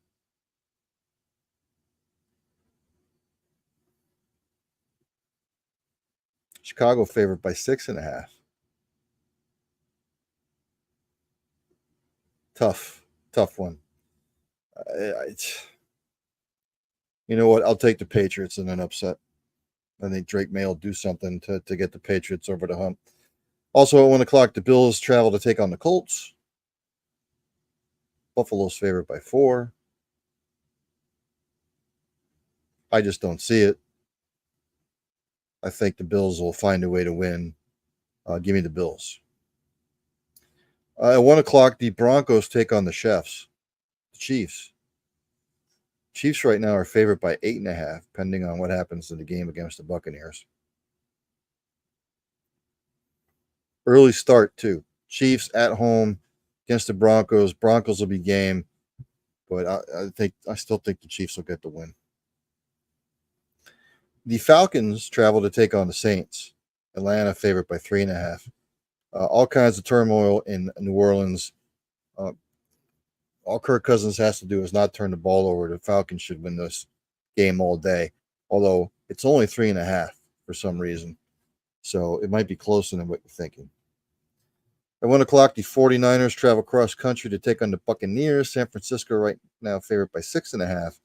Chicago favored by 6.5. Tough one. You know what? I'll take the Patriots in an upset. I think Drake May will do something to get the Patriots over the hump. Also at 1 o'clock, the Bills travel to take on the Colts. Buffalo's favored by 4. I just don't see it. I think the Bills will find a way to win. Give me the Bills. At 1 o'clock, the Broncos take on the Chiefs. Chiefs right now are favored by 8.5, pending on what happens in the game against the Buccaneers. Early start too. Chiefs at home against the Broncos. Broncos will be game, but I still think the Chiefs will get the win. The Falcons travel to take on the Saints. Atlanta favored by 3.5. All kinds of turmoil in New Orleans. All Kirk Cousins has to do is not turn the ball over. The Falcons should win this game all day, although it's only 3.5 for some reason. So it might be closer than what you're thinking. At 1 o'clock, the 49ers travel cross country to take on the Buccaneers. San Francisco right now favored by 6.5.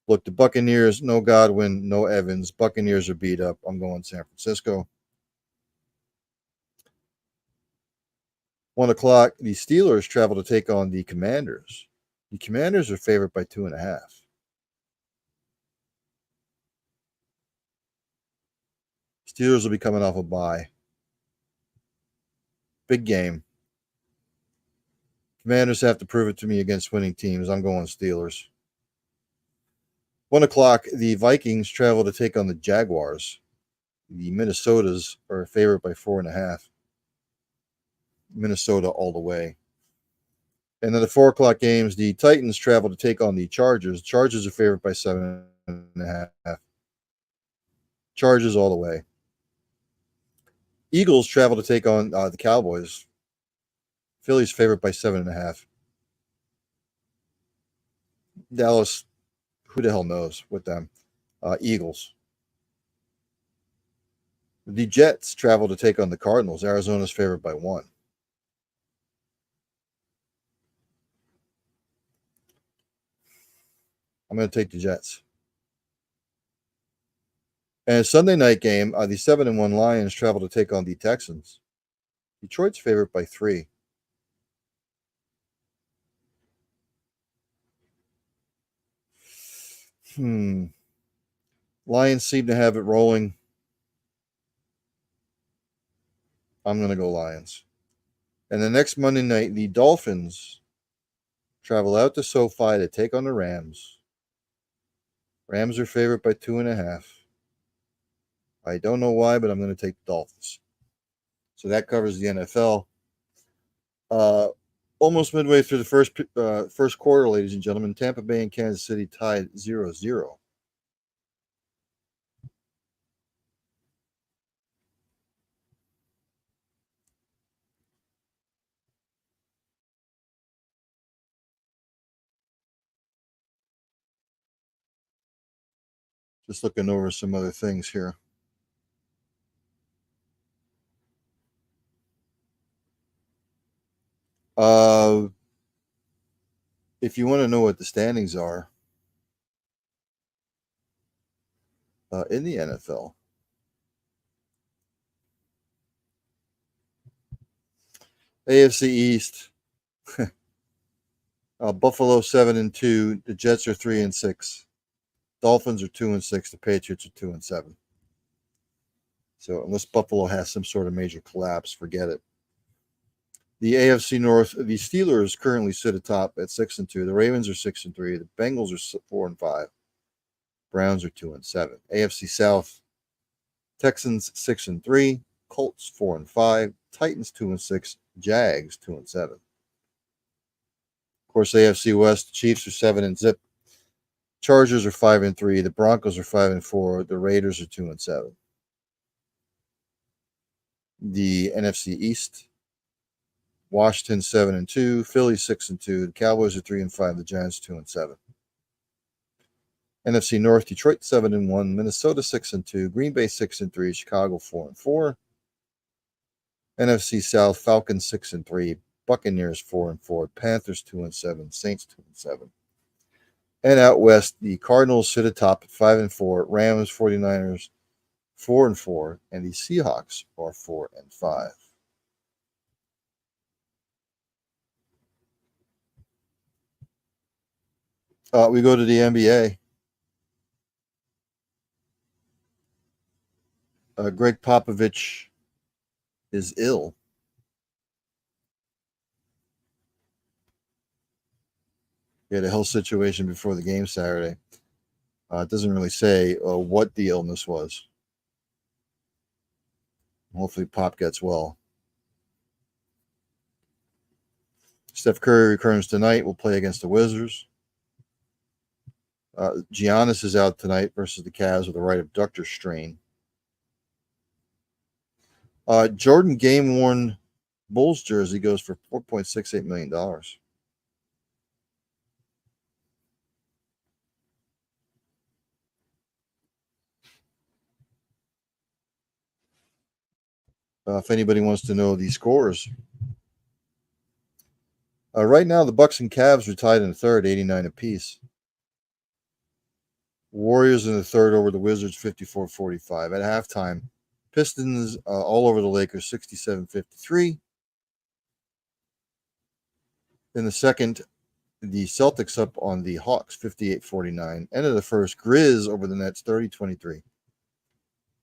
Look, the Buccaneers, no Godwin, no Evans. Buccaneers are beat up. I'm going San Francisco. 1 o'clock, the Steelers travel to take on the Commanders. The Commanders are favored by 2.5. Steelers will be coming off a bye. Big game. Commanders have to prove it to me against winning teams. I'm going Steelers. 1 o'clock, the Vikings travel to take on the Jaguars. The Minnesotas are favored by 4.5. Minnesota all the way. And then the 4 o'clock games, the Titans travel to take on the Chargers. Chargers are favored by 7.5. Chargers all the way. Eagles travel to take on the Cowboys. Philly's favored by 7.5. Dallas, who the hell knows with them? Eagles. The Jets travel to take on the Cardinals. Arizona's favored by 1. I'm going to take the Jets. And Sunday night game, the 7-1 Lions travel to take on the Texans. Detroit's favored by 3. Lions seem to have it rolling. I'm going to go Lions. And the next Monday night, the Dolphins travel out to SoFi to take on the Rams. Rams are favored by 2.5. I don't know why, but I'm going to take the Dolphins. So that covers the NFL. Almost midway through the first quarter, ladies and gentlemen, Tampa Bay and Kansas City tied 0-0. Just looking over some other things here. If you want to know what the standings are in the NFL, AFC East, Buffalo 7-2, the Jets are 3-6, Dolphins are 2-6, the Patriots are 2-7. So unless Buffalo has some sort of major collapse, forget it. The AFC North, the Steelers currently sit atop at 6-2. The Ravens are 6-3. The Bengals are 4-5. Browns are 2-7. AFC South, Texans 6-3. Colts 4-5. Titans 2-6. Jags 2-7. Of course, AFC West, Chiefs are 7-0. Chargers are 5-3. The Broncos are 5-4. The Raiders are 2-7. The NFC East, Washington 7-2. Philly 6-2. The Cowboys are 3-5. The Giants 2-7. NFC North, Detroit 7-1. Minnesota 6-2. Green Bay 6-3. Chicago 4-4. NFC South, Falcons 6-3. Buccaneers 4-4. Panthers 2-7. Saints 2-7. And out west, the Cardinals sit atop at 5-4. Rams, 49ers 4-4, and the Seahawks are 4-5. We go to the NBA. Greg Popovich is ill. He had a health situation before the game Saturday. It doesn't really say what the illness was. Hopefully, Pop gets well. Steph Curry returns tonight. Will play against the Wizards. Giannis is out tonight versus the Cavs with a right abductor strain. Jordan game-worn Bulls jersey goes for $4.68 million. If anybody wants to know the scores. Right now, the Bucks and Cavs are tied in the third, 89 apiece. Warriors in the third over the Wizards, 54-45. At halftime, Pistons all over the Lakers, 67-53. In the second, the Celtics up on the Hawks, 58-49. End of the first, Grizz over the Nets, 30-23.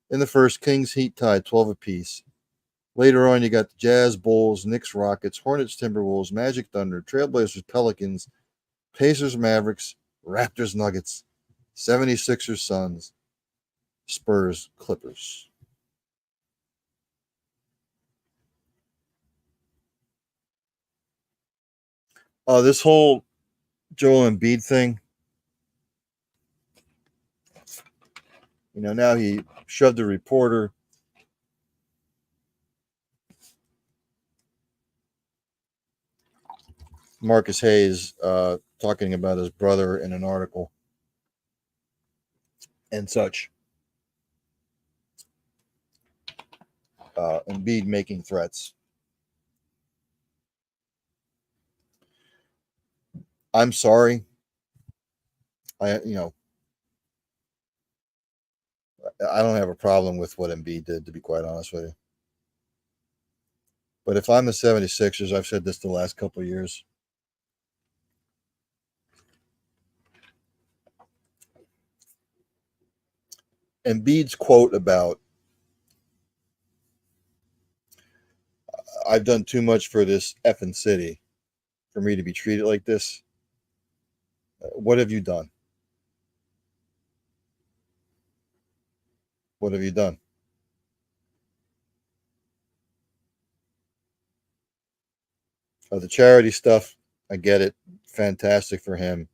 In the first, Kings Heat tied 12 apiece. Later on, you got the Jazz, Bulls, Knicks, Rockets, Hornets, Timberwolves, Magic, Thunder, Trailblazers, Pelicans, Pacers, Mavericks, Raptors, Nuggets, 76ers, Suns, Spurs, Clippers. This whole Joel Embiid thing, now he shoved a reporter. Marcus Hayes talking about his brother in an article and such. Embiid making threats. I'm sorry. I don't have a problem with what Embiid did, to be quite honest with you. But if I'm the 76ers, I've said this the last couple of years, Embiid's quote about I've done too much for this effing city for me to be treated like this. What have you done? What have you done? The charity stuff, I get it. Fantastic for him.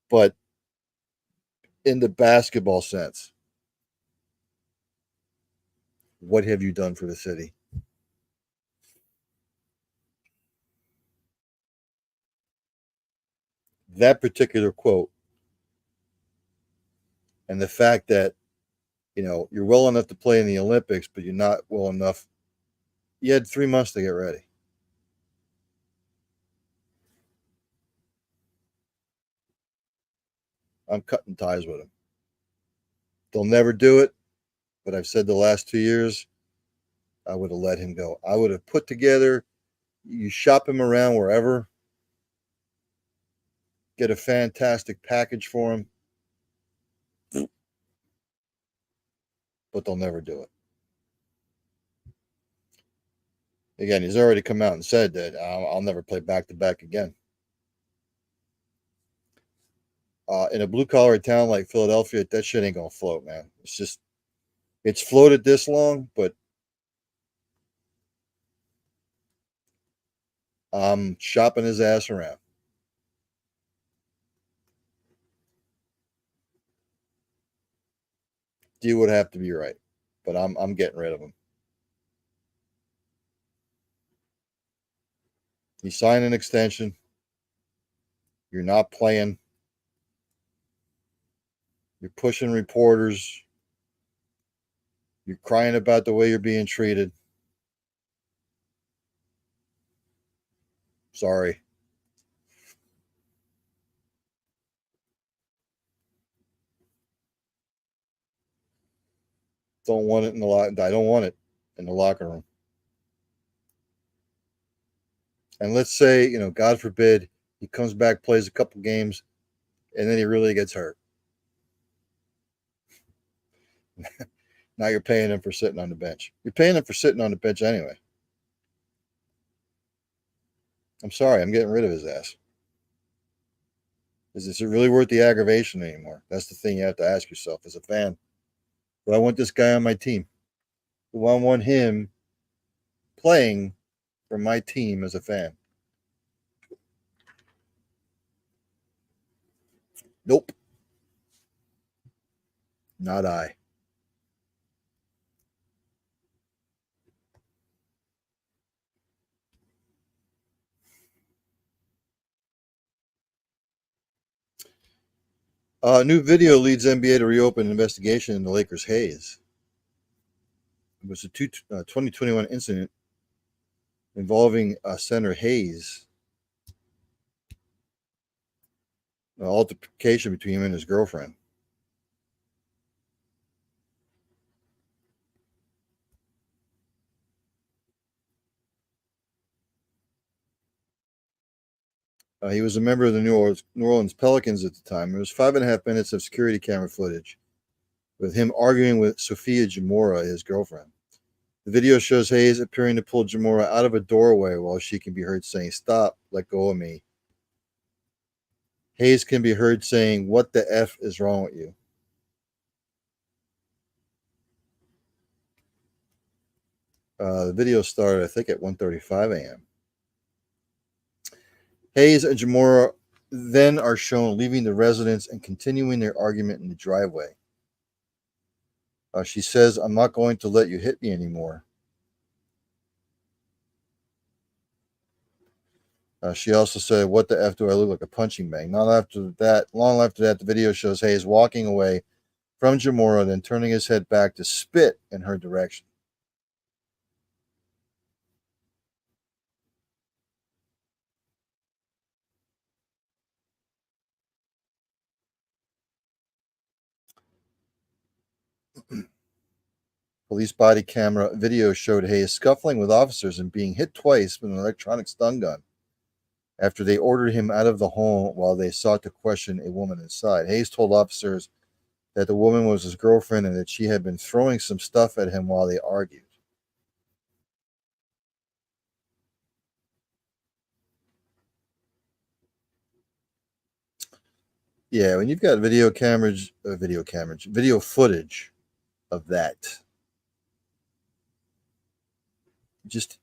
But in the basketball sense, what have you done for the city? That particular quote and the fact that, you're well enough to play in the Olympics, but you're not well enough. You had 3 months to get ready. I'm cutting ties with him. They'll never do it, but I've said the last 2 years, I would have let him go. I would have put together, you shop him around wherever, get a fantastic package for him, but they'll never do it. Again, he's already come out and said that I'll never play back to back again. In a blue collar town like Philadelphia, that shit ain't gonna float, man. It's floated this long, but I'm shopping his ass around. D would have to be right, but I'm getting rid of him. He signed an extension. You're not playing. You're pushing reporters. You're crying about the way you're being treated. Sorry. Don't want it in the I don't want it in the locker room. And let's say, God forbid, he comes back, plays a couple games, and then he really gets hurt. Now you're paying him for sitting on the bench. You're paying him for sitting on the bench anyway. I'm sorry, I'm getting rid of his ass. Is it really worth the aggravation anymore? That's the thing you have to ask yourself as a fan. Do I want this guy on my team? Do I want him playing for my team as a fan? Nope. Not I. New video leads NBA to reopen an investigation into Lakers' Hayes. It was a 2021 incident involving Senator Hayes, an altercation between him and his girlfriend. He was a member of the New Orleans Pelicans at the time. It was 5.5 minutes of security camera footage with him arguing with Sophia Jamora, his girlfriend. The video shows Hayes appearing to pull Jamora out of a doorway while she can be heard saying, "Stop, let go of me." Hayes can be heard saying, "What the F is wrong with you?" The video started, I think, at 1:35 a.m. Hayes and Jamora then are shown leaving the residence and continuing their argument in the driveway. She says, "I'm not going to let you hit me anymore." She also said, "What the F do I look like, a punching bag?" Long after that, the video shows Hayes walking away from Jamora, then turning his head back to spit in her direction. Police body camera video showed Hayes scuffling with officers and being hit twice with an electronic stun gun after they ordered him out of the home while they sought to question a woman inside. Hayes told officers that the woman was his girlfriend and that she had been throwing some stuff at him while they argued. Yeah, when you've got video footage of that, just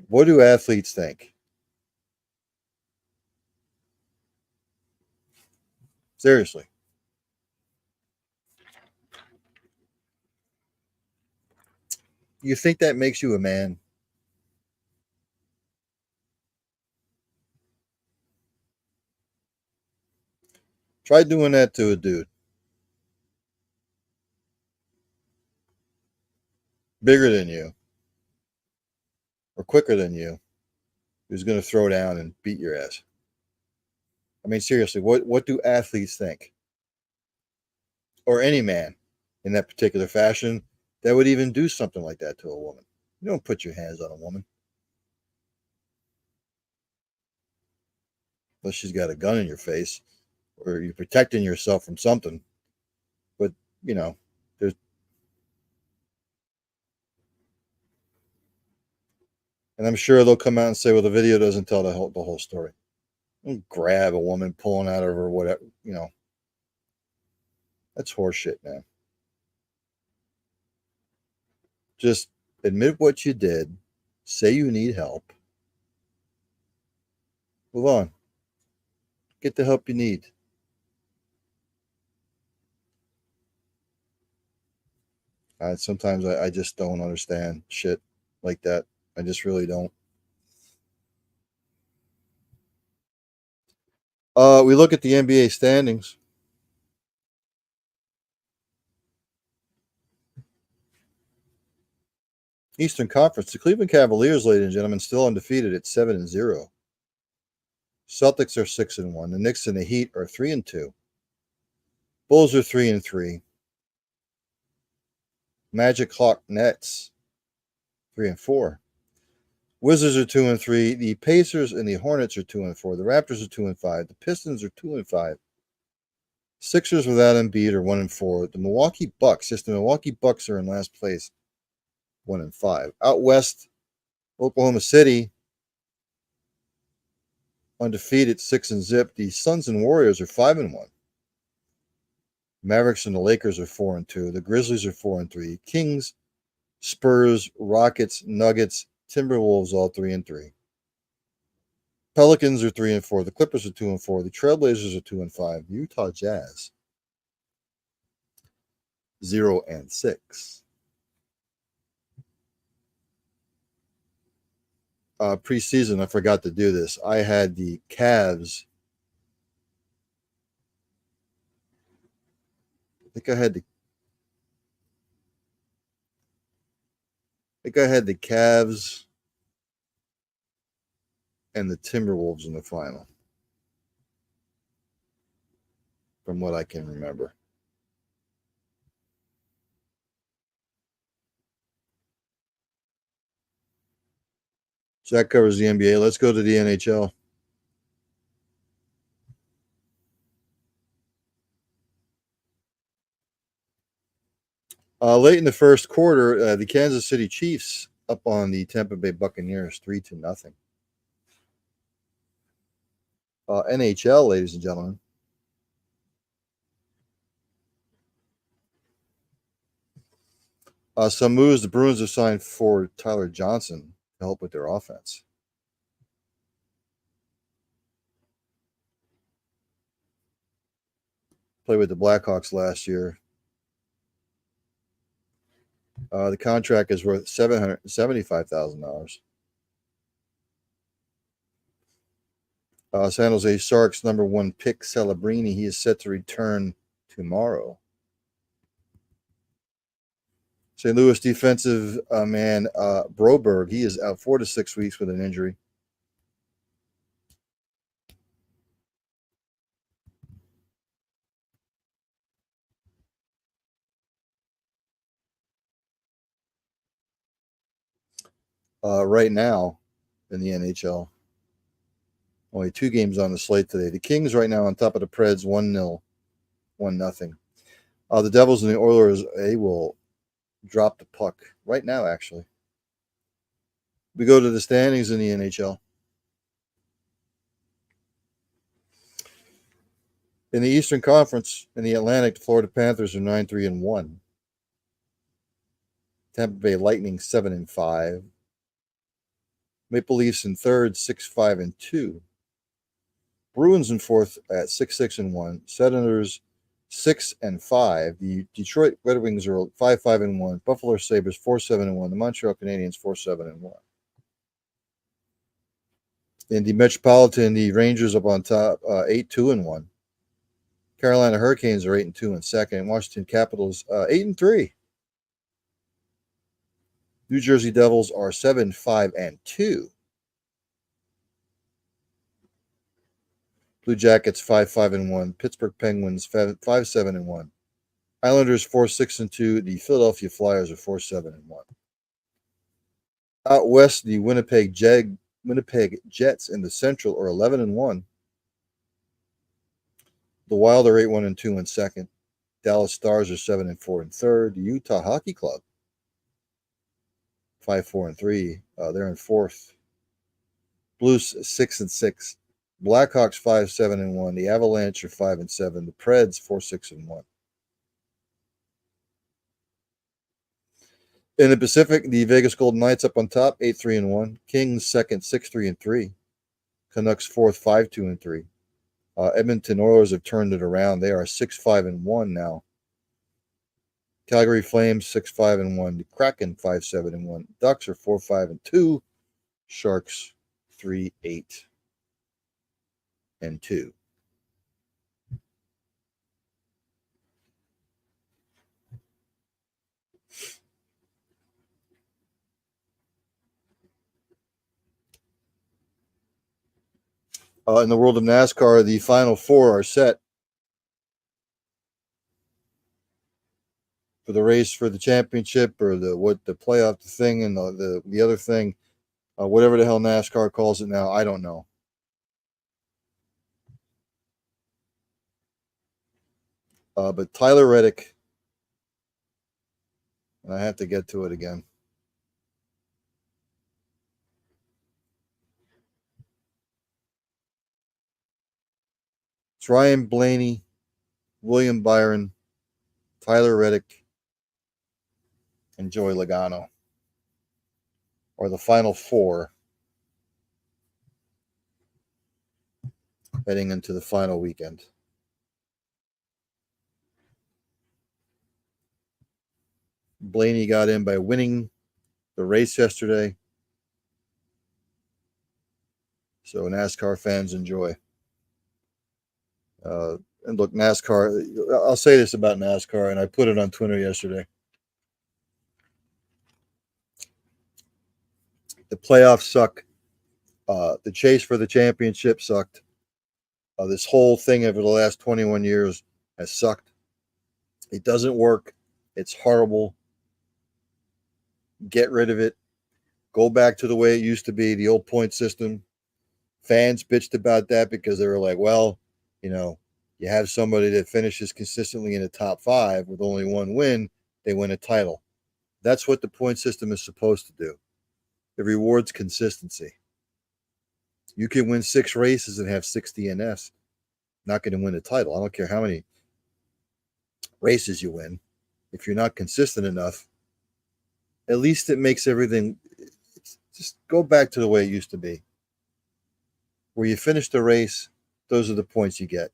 what do athletes think? Seriously. You think that makes you a man? Try doing that to a dude bigger than you or quicker than you who's going to throw down and beat your ass. I mean, seriously, what do athletes think? Or any man in that particular fashion that would even do something like that to a woman? You don't put your hands on a woman unless she's got a gun in your face or you're protecting yourself from something. But, you know, And I'm sure they'll come out and say, well, the video doesn't tell the whole story. Don't grab a woman pulling out of her whatever, you know. That's horseshit, man. Just admit what you did, say you need help, move on, get the help you need. Sometimes I just don't understand shit like that. I just really don't. We look at the NBA standings. Eastern Conference. The Cleveland Cavaliers, ladies and gentlemen, still undefeated at 7-0. Celtics are 6-1. The Knicks and the Heat are 3-2. Bulls are 3-3. Magic, Hawk, Nets 3-4. Wizards are 2-3. The Pacers and the Hornets are 2-4. The Raptors are 2-5. The Pistons are 2-5. Sixers without Embiid are 1-4. The Milwaukee Bucks, just the Milwaukee Bucks are in last place, 1-5. Out west, Oklahoma City undefeated, 6-0. The Suns and Warriors are 5-1. Mavericks and the Lakers are 4-2. The Grizzlies are 4-3. Kings, Spurs, Rockets, Nuggets, Timberwolves all 3-3. Pelicans are 3-4. The Clippers are 2-4. The Trailblazers are 2-5. The Utah Jazz 0-6. Preseason, I forgot to do this. I had the Cavs. I think I had the Cavs and the Timberwolves in the final, from what I can remember. So that covers the NBA. Let's go to the NHL. Late in the first quarter, the Kansas City Chiefs up on the Tampa Bay Buccaneers 3-0. NHL, ladies and gentlemen. Some moves. The Bruins have signed for Tyler Johnson to help with their offense. Played with the Blackhawks last year. The contract is worth $775,000. San Jose Sharks #1 pick Celebrini. He is set to return tomorrow. St. Louis defensive man Broberg. He is out 4 to 6 weeks with an injury. Right now in the NHL. Only 2 games on the slate today. The Kings right now on top of the Preds 1-0, 1-0. The Devils and the Oilers, they will drop the puck right now, actually. We go to the standings in the NHL. In the Eastern Conference, in the Atlantic, the Florida Panthers are 9-3-1. Tampa Bay Lightning 7-5. Maple Leafs in third, 6-5-2. Bruins in fourth at 6-6-1. Senators 6-5. The Detroit Red Wings are 5-5-1. Buffalo Sabres 4-7-1. The Montreal Canadiens 4-7-1. In the Metropolitan, the Rangers up on top, 8-2-1. Carolina Hurricanes are 8-2 in second. Washington Capitals 8-3. New Jersey Devils are 7-5-2. Blue Jackets 5-5-1. Pittsburgh Penguins 5-7-1. Islanders 4-6-2. The Philadelphia Flyers are 4-7-1. Out west, the Winnipeg Jets in the Central are 11-1. The Wild are 8-1-2 in second. Dallas Stars are 7-4 in third. The Utah Hockey Club 5-4-3. They're in fourth. Blues 6-6. Blackhawks 5-7-1. The Avalanche are 5-7. The Preds 4-6-1. In the Pacific, the Vegas Golden Knights up on top, 8-3-1. Kings second, 6-3-3. Canucks fourth, 5-2-3. Edmonton Oilers have turned it around. They are 6-5-1 now. Calgary Flames 6-5-1. The Kraken 5-7-1. Ducks are 4-5-2. Sharks 3-8-2. In the world of NASCAR, the final four are set for the race for the championship, or the playoff thing, and the other thing, whatever the hell NASCAR calls it now. I don't know. But Tyler Reddick, and I have to get to it again. It's Ryan Blaney, William Byron, Tyler Reddick, and Joey Logano are the final four heading into the final weekend. Blaney got in by winning the race yesterday. So NASCAR fans enjoy. And look, NASCAR, I'll say this about NASCAR, and I put it on Twitter yesterday. The playoffs suck. The chase for the championship sucked. This whole thing over the last 21 years has sucked. It doesn't work. It's horrible. Get rid of it. Go back to the way it used to be, the old point system. Fans bitched about that because they were like, well, you have somebody that finishes consistently in the top five with only one win, they win a title. That's what the point system is supposed to do. It rewards consistency. You can win 6 races and have 6 DNFs. Not going to win a title. I don't care how many races you win. If you're not consistent enough, at least it makes everything. Just go back to the way it used to be. Where you finish the race, those are the points you get.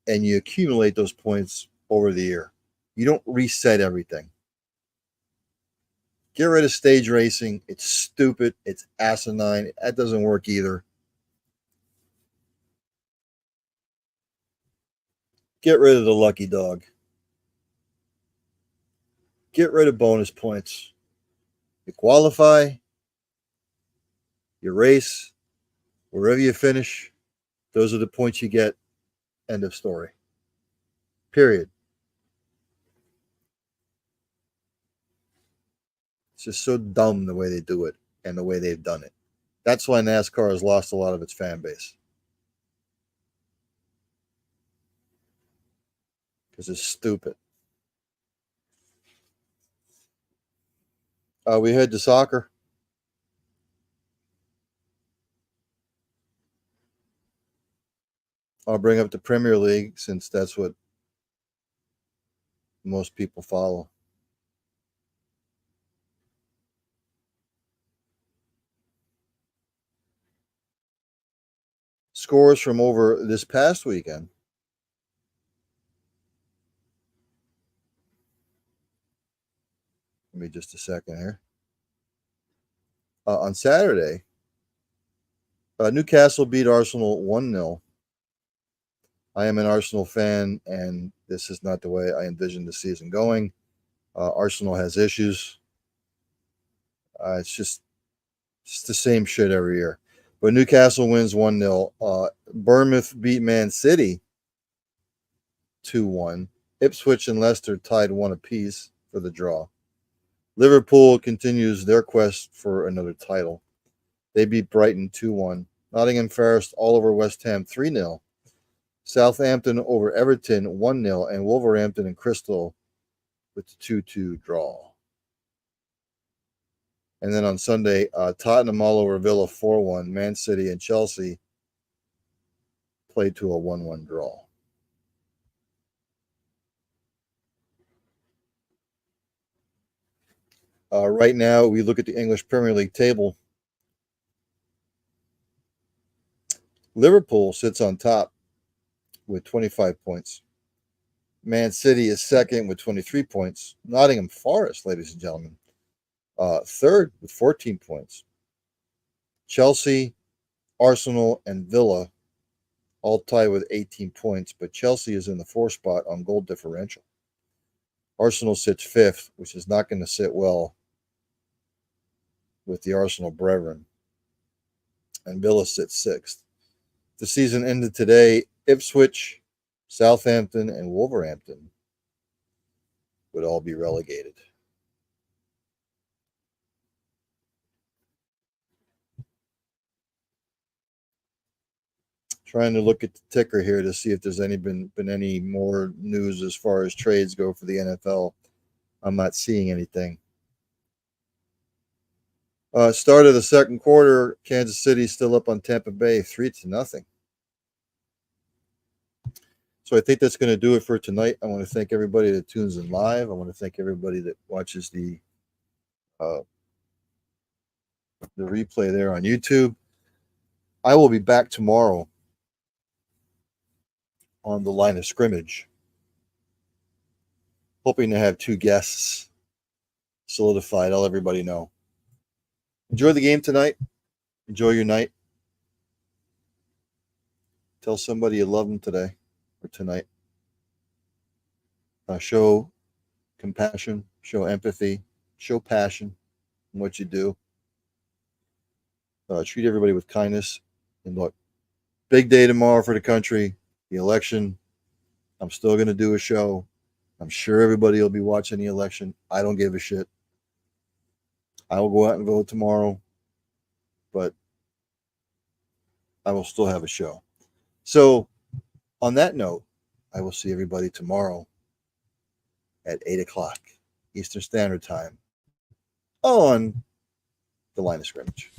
And you accumulate those points over the year. You don't reset everything. Get rid of stage racing. It's stupid. It's asinine. That doesn't work either. Get rid of the lucky dog. Get rid of bonus points. You qualify, you race, wherever you finish, those are the points you get. End of story. Period. It's just so dumb the way they do it and the way they've done it. That's why NASCAR has lost a lot of its fan base. Because it's stupid. We head to soccer. I'll bring up the Premier League since that's what most people follow. Scores from over this past weekend. Give me just a second here. On Saturday, Newcastle beat Arsenal 1-0. I am an Arsenal fan, and this is not the way I envisioned the season going. Arsenal has issues. It's just the same shit every year. But Newcastle wins 1-0. Bournemouth beat Man City 2-1. Ipswich and Leicester tied 1 apiece for the draw. Liverpool continues their quest for another title. They beat Brighton 2-1. Nottingham Forest all over West Ham 3-0. Southampton over Everton 1-0. And Wolverhampton and Crystal with the 2-2 draw. And then on Sunday, Tottenham all over Villa 4-1. Man City and Chelsea played to a 1-1 draw. Right now, we look at the English Premier League table. Liverpool sits on top with 25 points. Man City is second with 23 points. Nottingham Forest, ladies and gentlemen, third with 14 points. Chelsea, Arsenal, and Villa all tied with 18 points, but Chelsea is in the fourth spot on goal differential. Arsenal sits fifth, which is not going to sit well with the Arsenal brethren. And Villa sits sixth. The season ended today. Ipswich, Southampton, and Wolverhampton would all be relegated. Trying to look at the ticker here to see if there's been any more news as far as trades go for the NFL. I'm not seeing anything. Start of the second quarter, Kansas City still up on Tampa Bay 3-0. So I think that's going to do it for tonight. I want to thank everybody that tunes in live. I want to thank everybody that watches the replay there on YouTube. I will be back tomorrow on the line of scrimmage, hoping to have 2 guests solidified. I'll let everybody know. Enjoy the game tonight. Enjoy your night. Tell somebody you love them today or tonight. Show compassion, show empathy, show passion in what you do. Treat everybody with kindness. And look, big day tomorrow for the country, the election. I'm still going to do a show. I'm sure everybody will be watching the election. I don't give a shit. I will go out and vote tomorrow, but I will still have a show. So on that note, I will see everybody tomorrow at 8 o'clock Eastern Standard Time on the line of scrimmage.